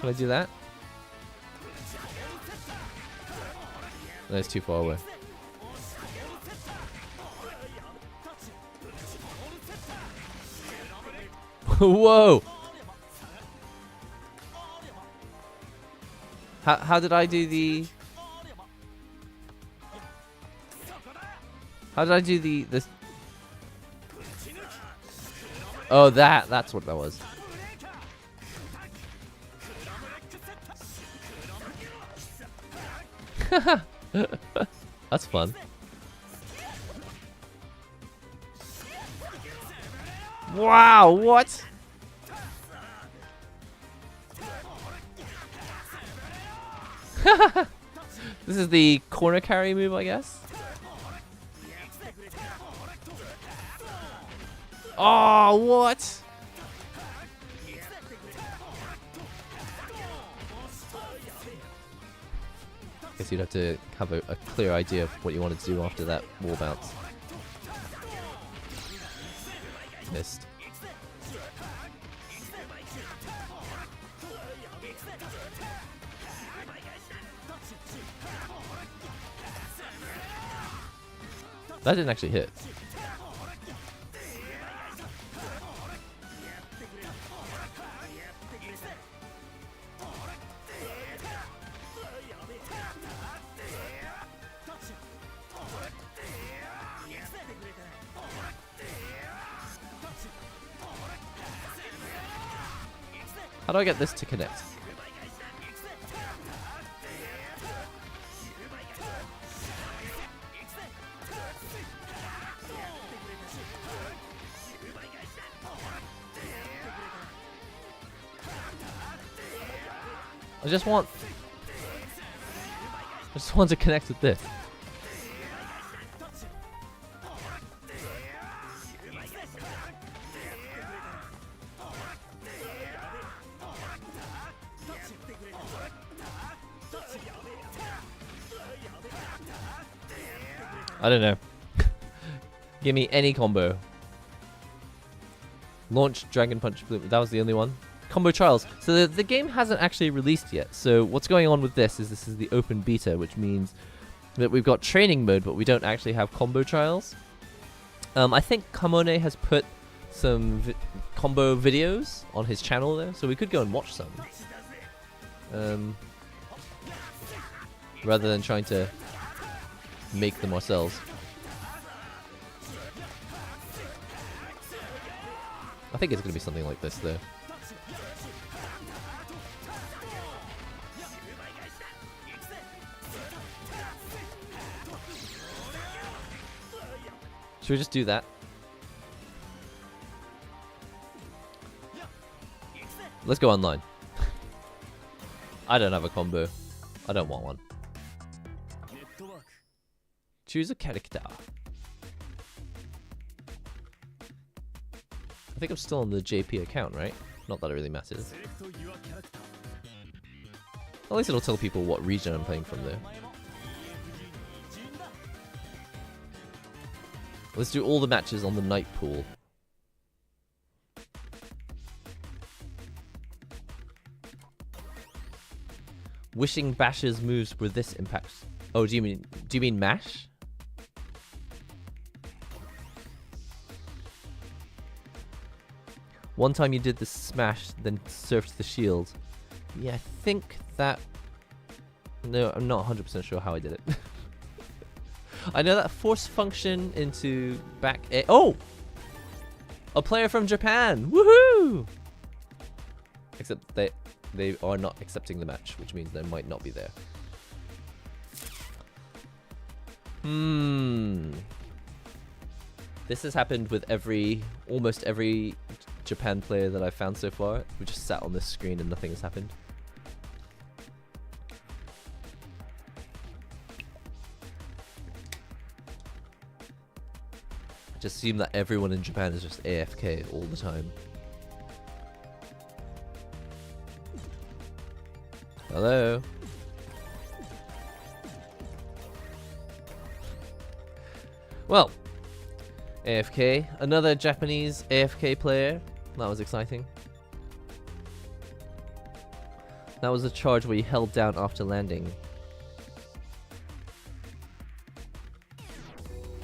Can I do that? No, it's too far away. Whoa! How did I do the... How did I do the... Oh, that's what that was. That's fun. Wow, what? This is the corner carry move, I guess. Oh, what? Guess you'd have to have a clear idea of what you wanted to do after that wall bounce. Missed. That didn't actually hit. How do I get this to connect? I just want to connect with this. I don't know. Give me any combo. Launch Dragon Punch Blue. That was the only one. Combo Trials. So the game hasn't actually released yet. So what's going on with this is the open beta, which means that we've got training mode, but we don't actually have Combo Trials. I think Kamone has put some combo videos on his channel there, so we could go and watch some. Rather than trying to make them ourselves. I think it's going to be something like this, though. Should we just do that? Let's go online. I don't have a combo. I don't want one. Choose a character. I think I'm still on the JP account, right? Not that it really matters. At least it'll tell people what region I'm playing from there. Let's do all the matches on the night pool. Wishing Bash's moves were this impact. Oh, do you mean mash? One time you did the smash, then surfed the shield. Yeah, I think that... No, I'm not 100% sure how I did it. I know that force function into back air. Oh! A player from Japan! Woohoo! Except they are not accepting the match, which means they might not be there. This has happened with almost every Japan player that I've found so far. We just sat on this screen and nothing has happened. I just assume that everyone in Japan is just AFK all the time. Hello? Well, AFK. Another Japanese AFK player. That was exciting. That was a charge where you held down after landing.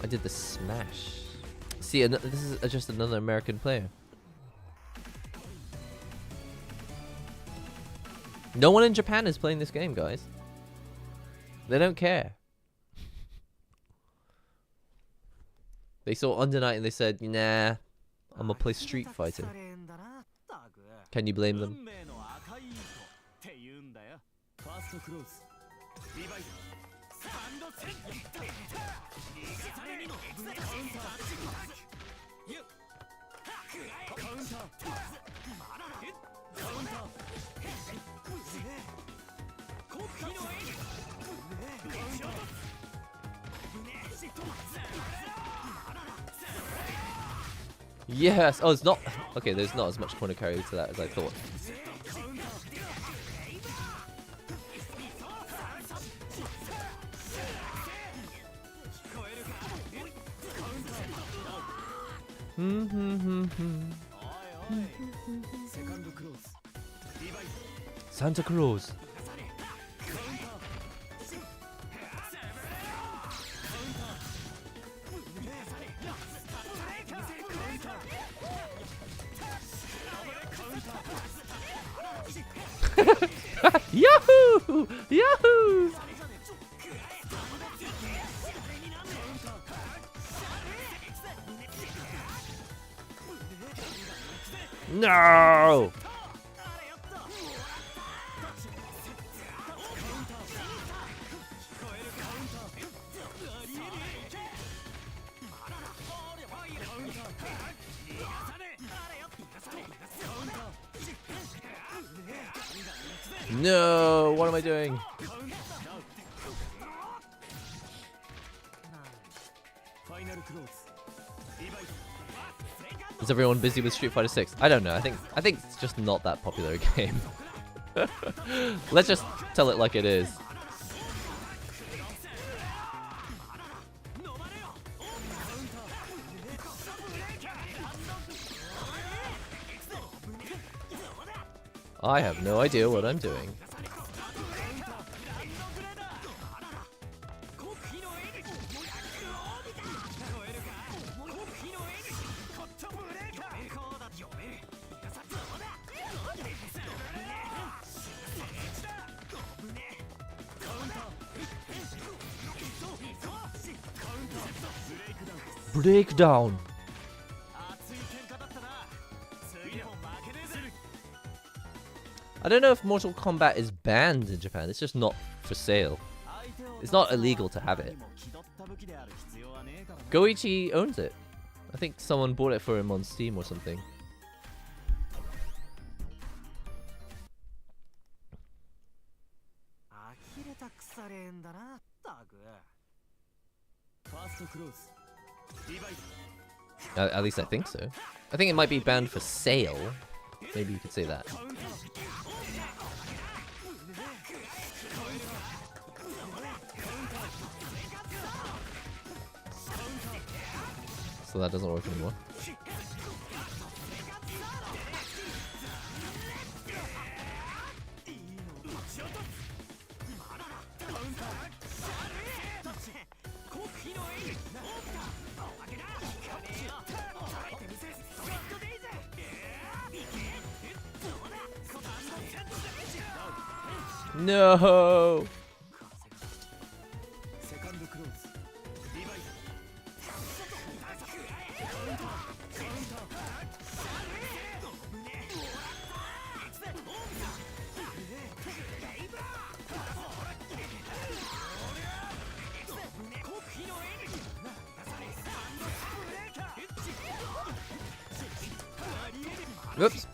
I did the smash. See, this is just another American player. No one in Japan is playing this game, guys. They don't care. They saw Under Night and they said, nah, I'm gonna play Street Fighter. Can you blame them? Yes! Oh, it's not... Okay, there's not as much corner carry to that as I thought. Santa Claus. Yahoo! Yahoo! No! No! What am I doing? Is everyone busy with Street Fighter 6? I don't know. I think it's just not that popular a game. Let's just tell it like it is. I have no idea what I'm doing. Breakdown. I don't know if Mortal Kombat is banned in Japan. It's just not for sale. It's not illegal to have it. Goichi owns it. I think someone bought it for him on Steam or something. At least I think so. I think it might be banned for sale. Maybe you could say that. So that doesn't work anymore. No. Whoops.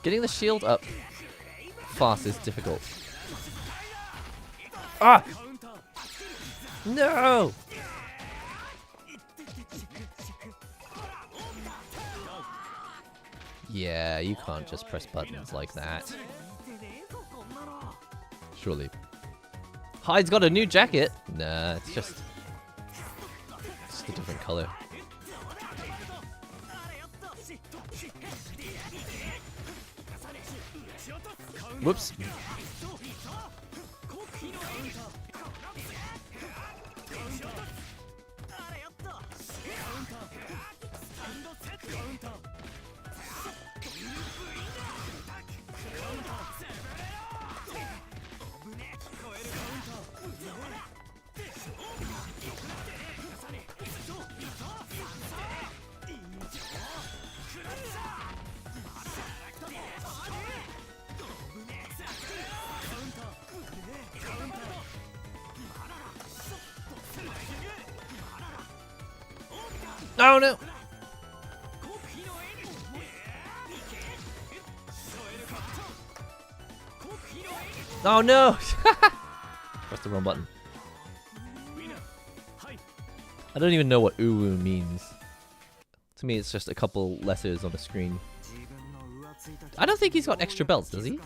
Getting the shield up fast is difficult. Ah! No! Yeah, you can't just press buttons like that. Surely. Hyde's got a new jacket? Nah, it's just a different color. Whoops. Oh no! Oh no! Pressed the wrong button. I don't even know what uwu means. To me, it's just a couple letters on a screen. I don't think he's got extra belts, does he?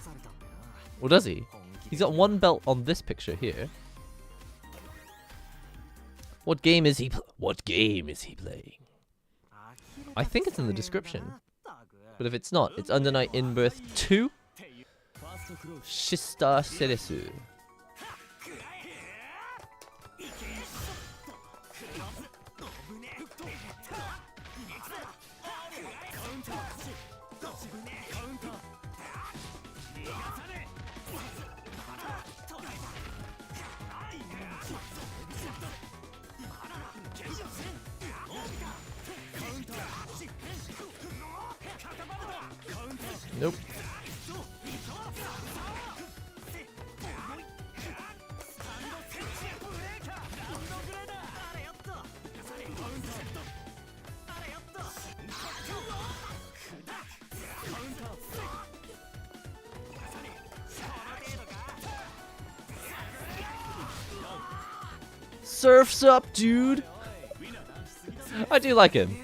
Or does he? He's got one belt on this picture here. What game is he playing? I think it's in the description. But if it's not, it's Under Night in Birth 2. Shista Seresu. Nope. Surf's up, dude. I do like him.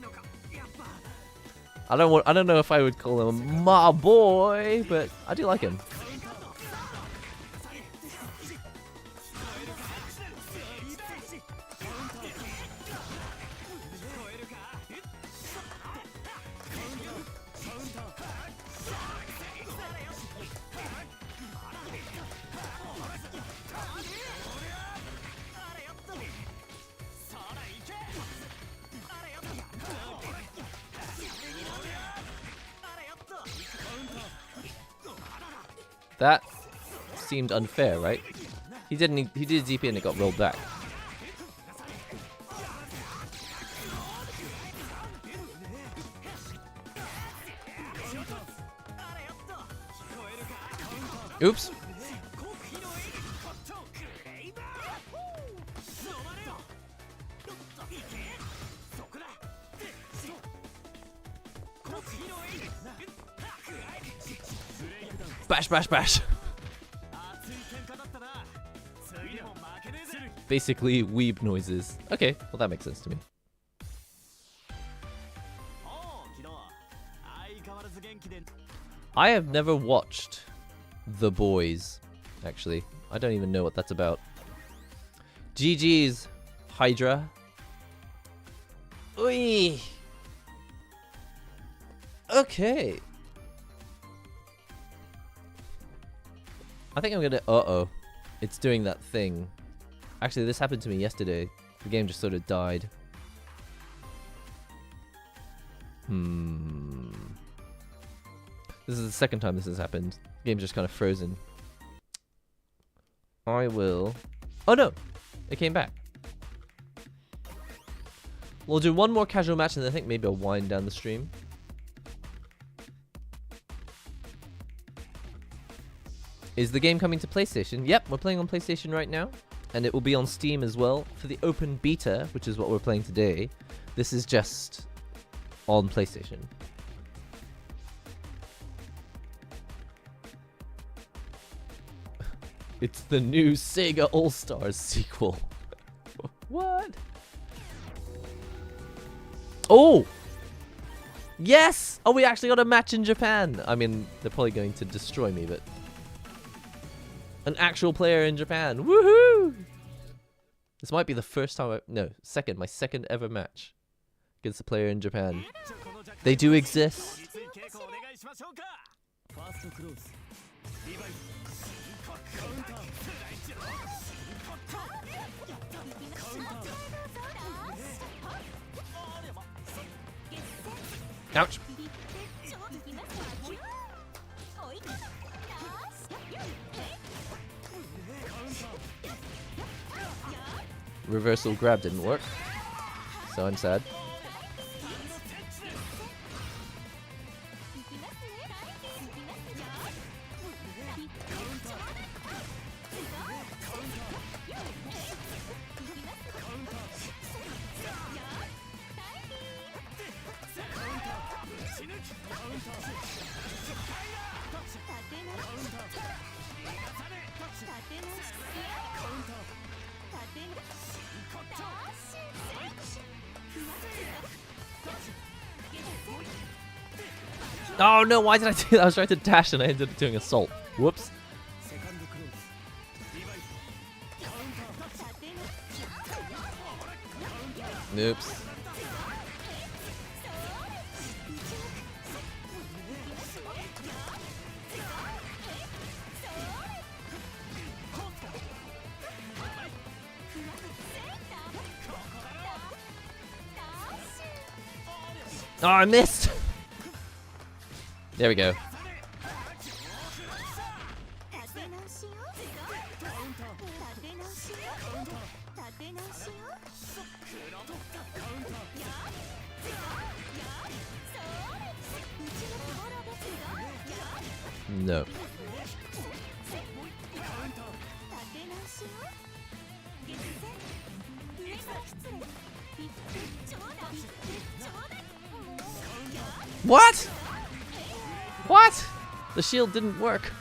I don't know if I would call him my boy, but I do like him. That seemed unfair, right? He did ZP and it got rolled back. Oops. Bash, bash, bash. Basically, weeb noises. Okay, well that makes sense to me. I have never watched The Boys, actually. I don't even know what that's about. GG's, Hydra. Oi. Okay. I think I'm gonna... Uh-oh. It's doing that thing. Actually, this happened to me yesterday. The game just sort of died. This is the second time this has happened. The game's just kind of frozen. I will... Oh no! It came back. We'll do one more casual match and then I think maybe I'll wind down the stream. Is the game coming to PlayStation? Yep, we're playing on PlayStation right now. And it will be on Steam as well. For the open beta, which is what we're playing today, this is just on PlayStation. It's the new Sega All-Stars sequel. What? Oh! Yes! Oh, we actually got a match in Japan! I mean, they're probably going to destroy me, but... An actual player in Japan. Woohoo! This might be the first time no, my second ever match against a player in Japan. They do exist. Ouch. Reversal grab didn't work, so I'm sad. Oh no, why did I do that? I was trying to dash and I ended up doing assault. Whoops. Oops. Oh, I missed! There we go. No. What? What? The shield didn't work.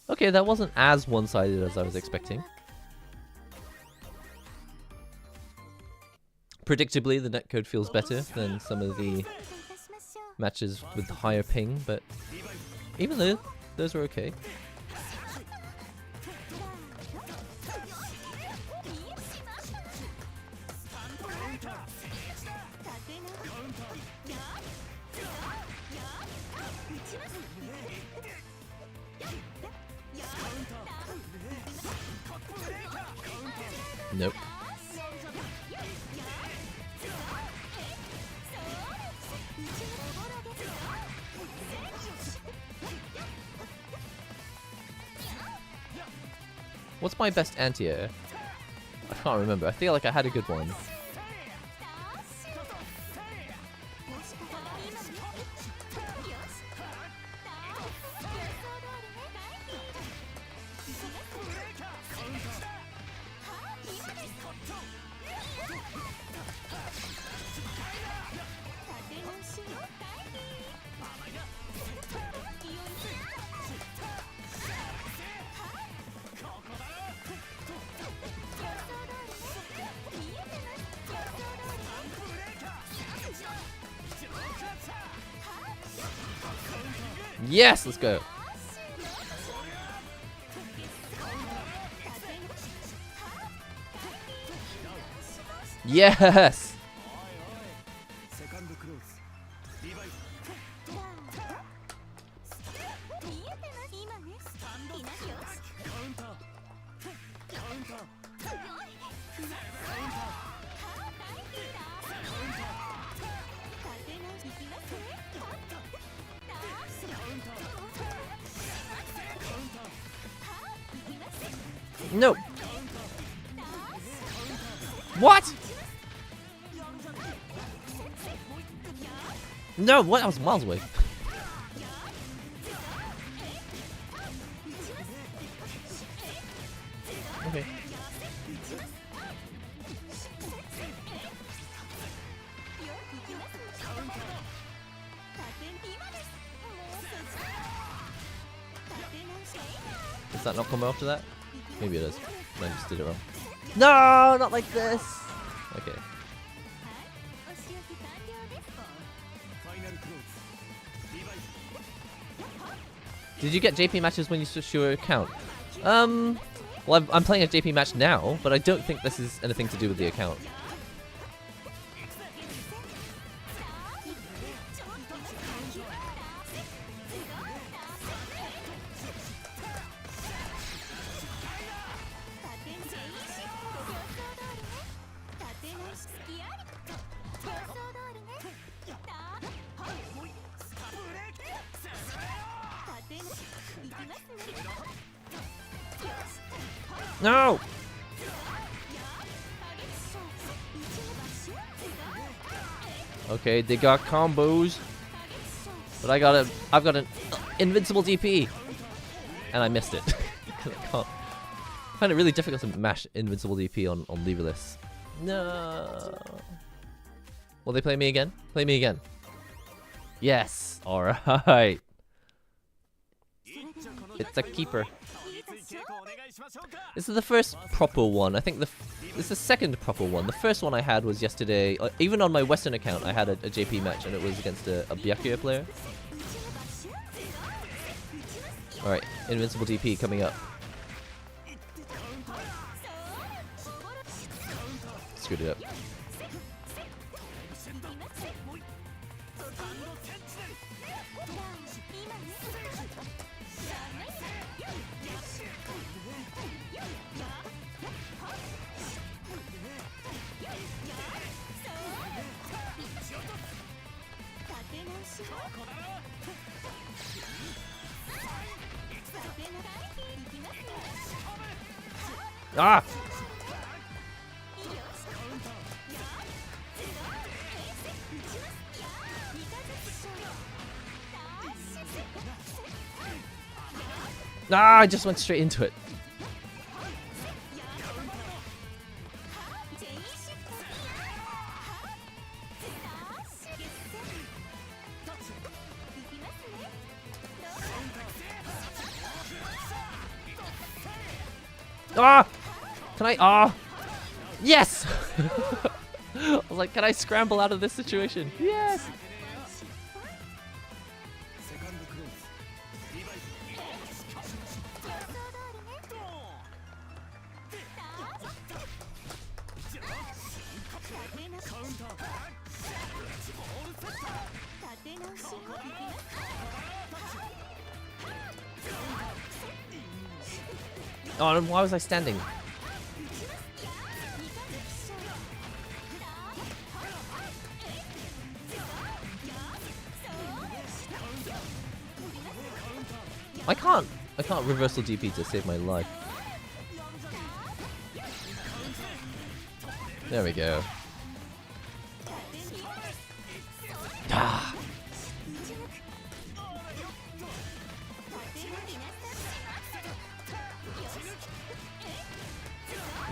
Okay, that wasn't as one-sided as I was expecting. Predictably, the netcode feels better than some of the matches with higher ping, but even though those were okay. Nope. What's my best anti-air? I can't remember. I feel like I had a good one. Yes, let's go. Yes. No. What? No, what? I was miles away. Okay. Does that not come after that? Maybe it does. I just did it wrong. No, not like this. Okay. Did you get JP matches when you switched your account? Well, I'm playing a JP match now, but I don't think this is anything to do with the account. No! Okay, they got combos. But I've got an invincible DP. And I missed it. I find it really difficult to mash invincible DP on leaderless. No. Will they play me again? Play me again. Yes. Alright. It's a keeper. This is the first proper one. I think this is the second proper one. The first one I had was yesterday. Even on my Western account, I had a JP match, and it was against a Byakuya player. Alright, invincible DP coming up. Screwed it up. Ah! Ah, I just went straight into it. Ah! Can I? Ah! Yes! I was like, can I scramble out of this situation? Yes! Oh, why was I standing? I can't reversal DP to save my life. There we go. Ah.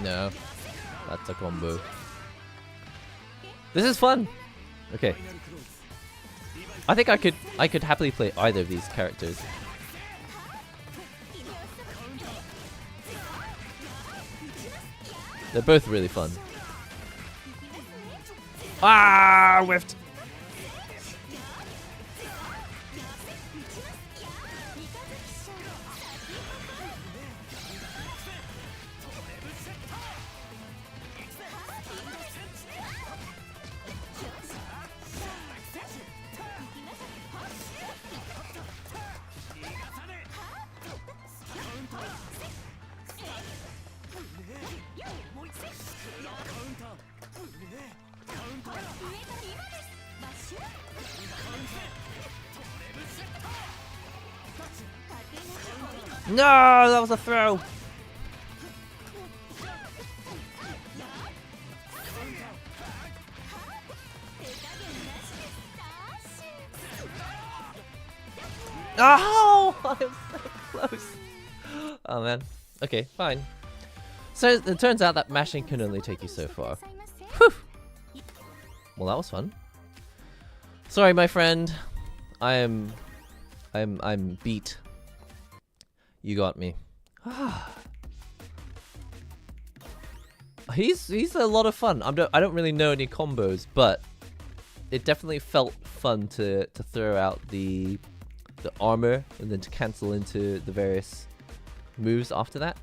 No, that's a combo. This is fun. Okay. I think I could happily play either of these characters. They're both really fun. Ah, whiffed. No, that was a throw. Oh, I'm so close. Oh man. Okay, fine. So it turns out that mashing can only take you so far. Whew. Well, that was fun. Sorry, my friend. I'm beat. You got me. He's a lot of fun. I don't really know any combos, but it definitely felt fun to throw out the armor and then to cancel into the various moves after that.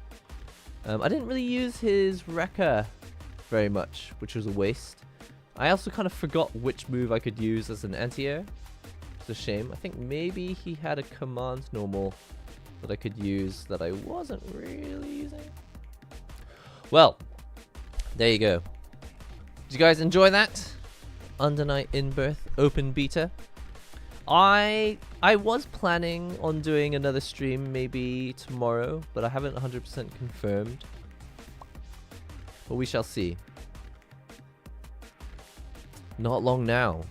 I didn't really use his Rekka very much, which was a waste. I also kind of forgot which move I could use as an anti-air. It's a shame. I think maybe he had a command normal that I could use that I wasn't really using. Well, there you go. Did you guys enjoy that? Under Night In-Birth open beta. I was planning on doing another stream maybe tomorrow, but I haven't 100% confirmed. But we shall see. Not long now.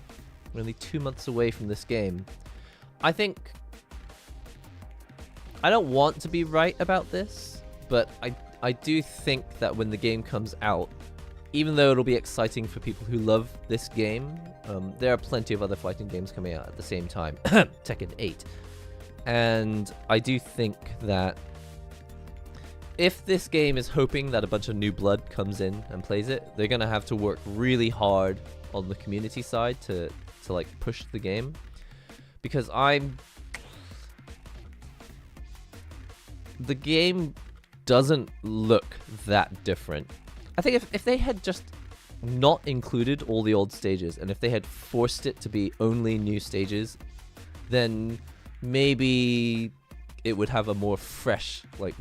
We're only 2 months away from this game. I think... I don't want to be right about this, but I do think that when the game comes out, even though it'll be exciting for people who love this game, there are plenty of other fighting games coming out at the same time. Tekken 8. And I do think that if this game is hoping that a bunch of new blood comes in and plays it, they're going to have to work really hard on the community side to like push the game. Because the game doesn't look that different. I think if they had just not included all the old stages, and if they had forced it to be only new stages, then maybe it would have a more fresh, like,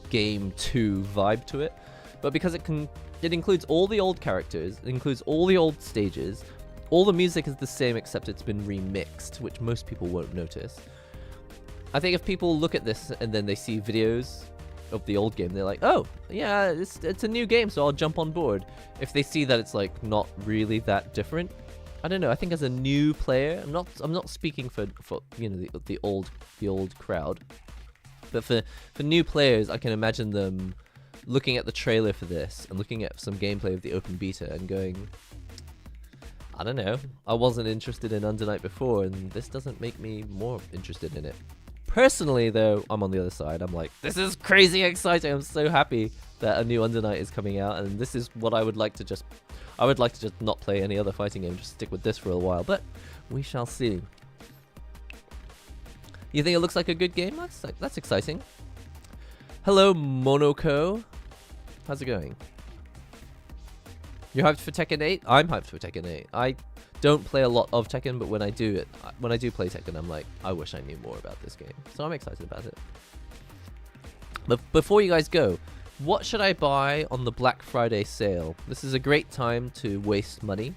Game 2 vibe to it. But because it includes all the old characters, it includes all the old stages, all the music is the same except it's been remixed, which most people won't notice. I think if people look at this and then they see videos of the old game, they're like, oh, yeah, it's a new game, so I'll jump on board. If they see that it's like not really that different, I don't know. I think as a new player, I'm not speaking for you know the old crowd, but for new players, I can imagine them looking at the trailer for this and looking at some gameplay of the open beta and going, I don't know, I wasn't interested in Under Night before, and this doesn't make me more interested in it. Personally, though, I'm on the other side. I'm like, this is crazy exciting. I'm so happy that a new Under Night is coming out, and this is what I would like to just not play any other fighting game, just stick with this for a while, but we shall see. You think it looks like a good game? That's exciting. Hello, Monoko. How's it going? You're hyped for Tekken 8? I'm hyped for Tekken 8. I don't play a lot of Tekken, but when I do play Tekken, I'm like, I wish I knew more about this game. So I'm excited about it. But before you guys go, what should I buy on the Black Friday sale? This is a great time to waste money.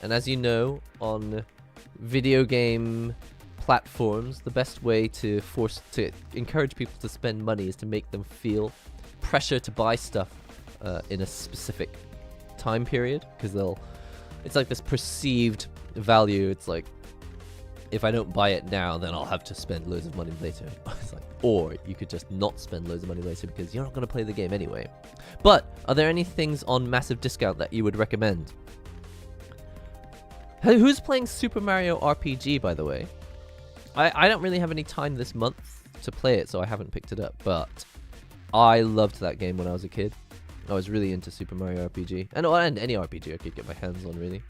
And as you know, on video game platforms, the best way to encourage people to spend money is to make them feel pressure to buy stuff in a specific time period, because it's like this perceived value. It's like, if I don't buy it now, then I'll have to spend loads of money later. It's like, or you could just not spend loads of money later because you're not going to play the game anyway. But are there any things on massive discount that you would recommend? Who's playing Super Mario RPG, by the way? I don't really have any time this month to play it, so I haven't picked it up. But I loved that game when I was a kid. I was really into Super Mario RPG. And any RPG I could get my hands on, really.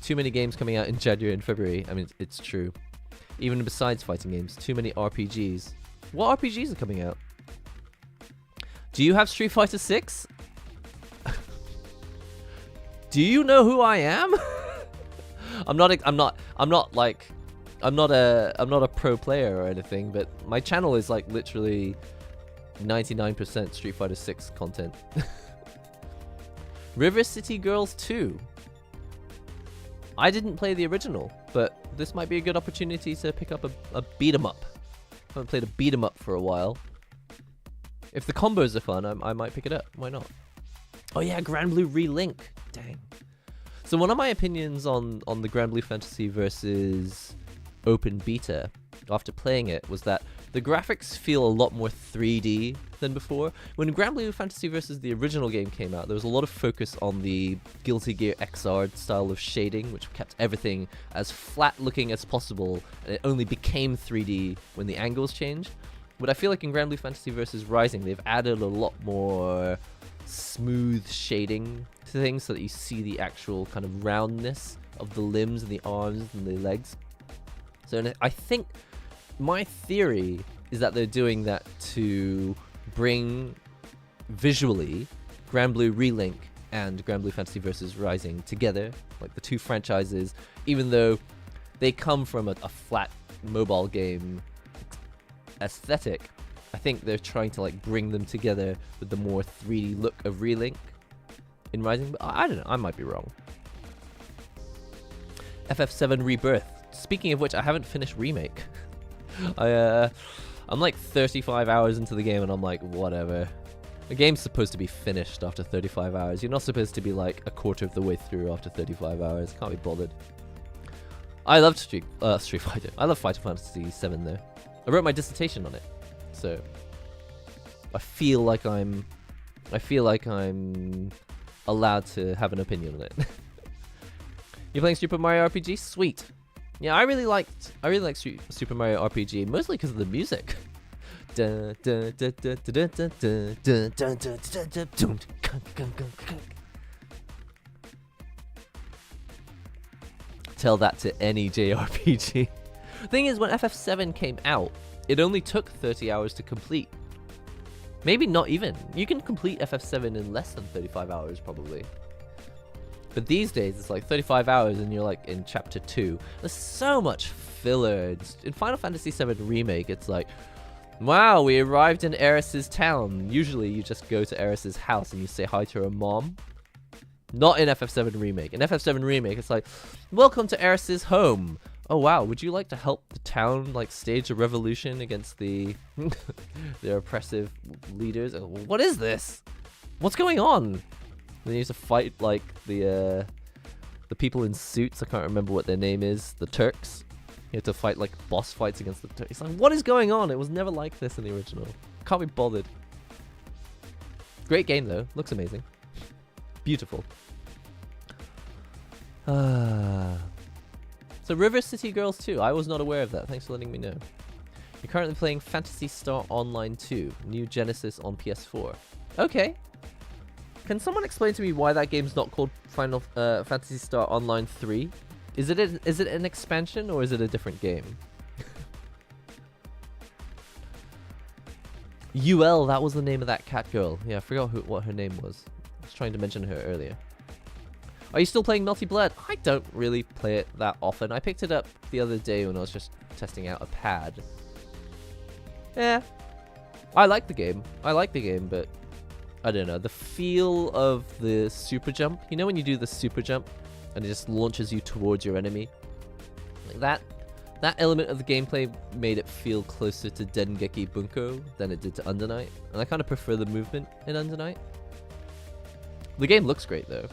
Too many games coming out in January and February. I mean, it's true. Even besides fighting games, too many RPGs. What RPGs are coming out? Do you have Street Fighter 6? Do you know who I am? I'm not a pro player or anything, but my channel is like literally 99% Street Fighter 6 content. River City Girls 2. I didn't play the original, but this might be a good opportunity to pick up a beat 'em up. I haven't played a beat 'em up for a while. If the combos are fun, I might pick it up. Why not? Oh yeah, Grand Blue Relink. Dang. So one of my opinions on the Grand Blue Fantasy versus Open Beta after playing it was that the graphics feel a lot more 3D than before. When Grand Blue Fantasy versus the original game came out, there was a lot of focus on the Guilty Gear XR style of shading, which kept everything as flat looking as possible, and it only became 3D when the angles changed. But I feel like in Grand Blue Fantasy versus Rising, they've added a lot more smooth shading to things so that you see the actual kind of roundness of the limbs and the arms and the legs. So I think my theory is that they're doing that to bring visually Grand Blue Relink and Grand Blue Fantasy versus Rising together, like the two franchises, even though they come from a flat mobile game aesthetic. I think they're trying to like bring them together with the more 3D look of Relink in Rising, but I don't know, I might be wrong. FF7 Rebirth. Speaking of which, I haven't finished Remake. I'm like 35 hours into the game and I'm like, whatever. The game's supposed to be finished after 35 hours. You're not supposed to be like a quarter of the way through after 35 hours. Can't be bothered. I loved Street Fighter. I love Final Fantasy 7 though. I wrote my dissertation on it. So I feel like I'm allowed to have an opinion on it. You're playing Super Mario RPG? Sweet. Yeah, I really liked Super Mario RPG, mostly because of the music. Tell that to any JRPG. Thing is, when FF7 came out, it only took 30 hours to complete. Maybe not even. You can complete FF7 in less than 35 hours, probably. But these days, it's like 35 hours and you're like in chapter 2. There's so much filler. In Final Fantasy VII Remake, it's like, wow, we arrived in Eris's town. Usually you just go to Eris's house and you say hi to her mom. Not in FF7 Remake. In FF7 Remake, it's like, welcome to Eris's home. Oh wow, would you like to help the town like stage a revolution against the their oppressive leaders? What is this? What's going on? Then you have to fight like the people in suits. I can't remember what their name is. The Turks. You have to fight like boss fights against the Turks. It's like, what is going on? It was never like this in the original. Can't be bothered. Great game though. Looks amazing. Beautiful. So River City Girls 2. I was not aware of that. Thanks for letting me know. You're currently playing Phantasy Star Online 2. New Genesis on PS4. Okay. Can someone explain to me why that game's not called Final Phantasy Star Online 3? Is it an expansion or is it a different game? UL, that was the name of that cat girl. Yeah, I forgot what her name was. I was trying to mention her earlier. Are you still playing Melty Blood? I don't really play it that often. I picked it up the other day when I was just testing out a pad. Yeah. I like the game. But I don't know. The feel of the super jump. You know when you do the super jump and it just launches you towards your enemy? Like That element of the gameplay made it feel closer to Dengeki Bunko than it did to Under Night, and I kind of prefer the movement in Under Night. The game looks great though,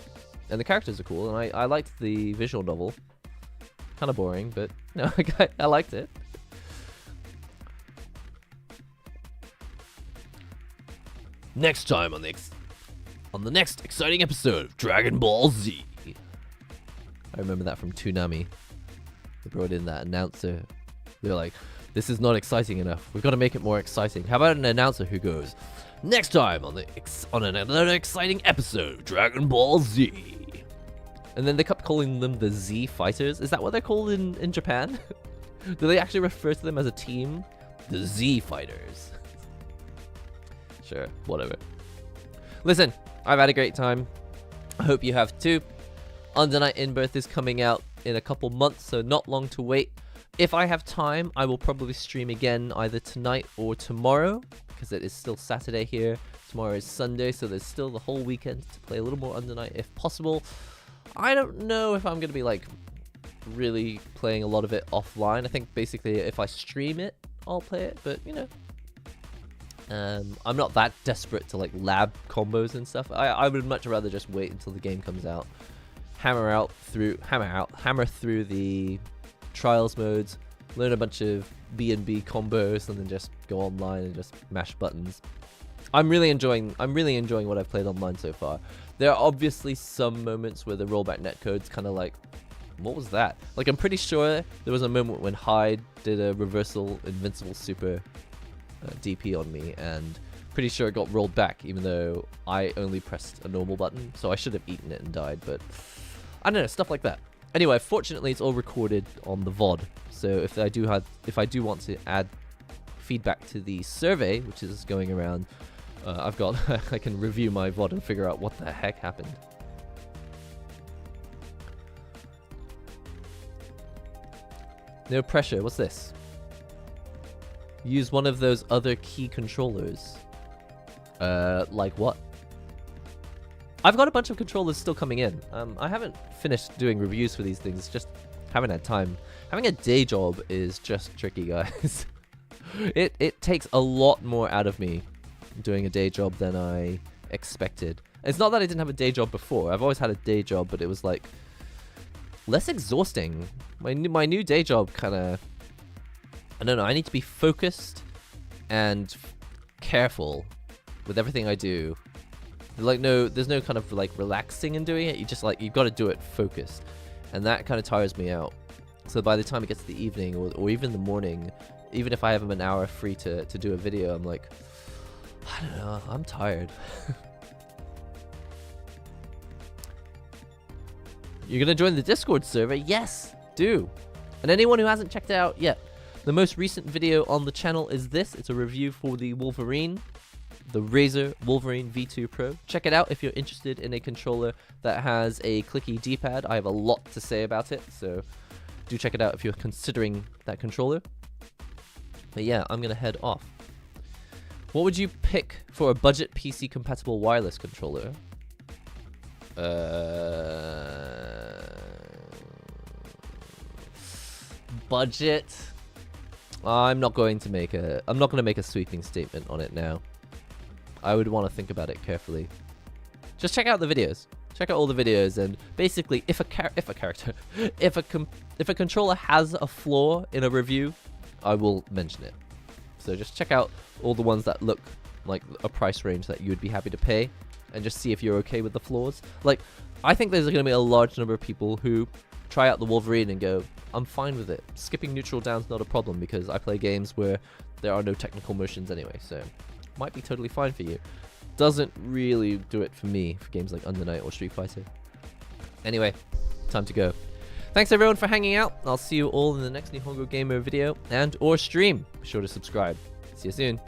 and the characters are cool, and I liked the visual novel. Kind of boring, but no, I liked it. Next time on the next exciting episode of Dragon Ball Z. I remember that from Toonami. They brought in that announcer. They're like, this is not exciting enough. We've got to make it more exciting. How about an announcer who goes, next time on another exciting episode of Dragon Ball Z. And then they kept calling them the Z Fighters. Is that what they're called in Japan? Do they actually refer to them as a team? The Z Fighters. Sure, whatever. Listen, I've had a great time. I hope you have too. Under Night In-Birth is coming out in a couple months, so not long to wait. If I have time, I will probably stream again either tonight or tomorrow, because it is still Saturday here. Tomorrow is Sunday, so there's still the whole weekend to play a little more Under Night if possible. I don't know if I'm going to be like really playing a lot of it offline. I think basically if I stream it, I'll play it, but you know. I'm not that desperate to like lab combos and stuff. I would much rather just wait until the game comes out. Hammer through the trials modes, learn a bunch of B&B combos, and then just go online and just mash buttons. I'm really enjoying what I've played online so far. There are obviously some moments where the rollback netcode's kind of like, what was that? Like, I'm pretty sure there was a moment when Hyde did a reversal invincible super DP on me, and pretty sure it got rolled back, even though I only pressed a normal button, so I should have eaten it and died, but I don't know, stuff like that. Anyway, fortunately, it's all recorded on the VOD, so if I do want to add feedback to the survey, which is going around, I've got I can review my VOD and figure out what the heck happened. No pressure. What's this? Use one of those other key controllers. Like what? I've got a bunch of controllers still coming in. I haven't finished doing reviews for these things. Just haven't had time. Having a day job is just tricky, guys. It takes a lot more out of me doing a day job than I expected. It's not that I didn't have a day job before. I've always had a day job, but it was like less exhausting. My new day job kind of, I don't know, I need to be focused and careful with everything I do. Like, there's no kind of like relaxing in doing it. You've got to do it focused, and that kind of tires me out. So by the time it gets to the evening or even the morning, even if I have an hour free to do a video, I'm like, I don't know, I'm tired. You're gonna join the Discord server? Yes, do. And anyone who hasn't checked it out yet, the most recent video on the channel is this. It's a review for the Wolverine, the Razer Wolverine V2 Pro. Check it out if you're interested in a controller that has a clicky D-pad. I have a lot to say about it, so do check it out if you're considering that controller. But yeah, I'm gonna head off. What would you pick for a budget PC compatible wireless controller? Budget. I'm not going to make a sweeping statement on it now. I would want to think about it carefully. Just check out the videos. Check out all the videos, and basically, if a controller has a flaw in a review, I will mention it. So just check out all the ones that look like a price range that you would be happy to pay, and just see if you're okay with the flaws. Like, I think there's going to be a large number of people who try out the Wolverine and go, I'm fine with it. Skipping neutral down's not a problem because I play games where there are no technical motions anyway, so might be totally fine for you. Doesn't really do it for me for games like Under Night or Street Fighter. Anyway, time to go. Thanks everyone for hanging out. I'll see you all in the next NihongoGamer video and or stream. Be sure to subscribe. See you soon.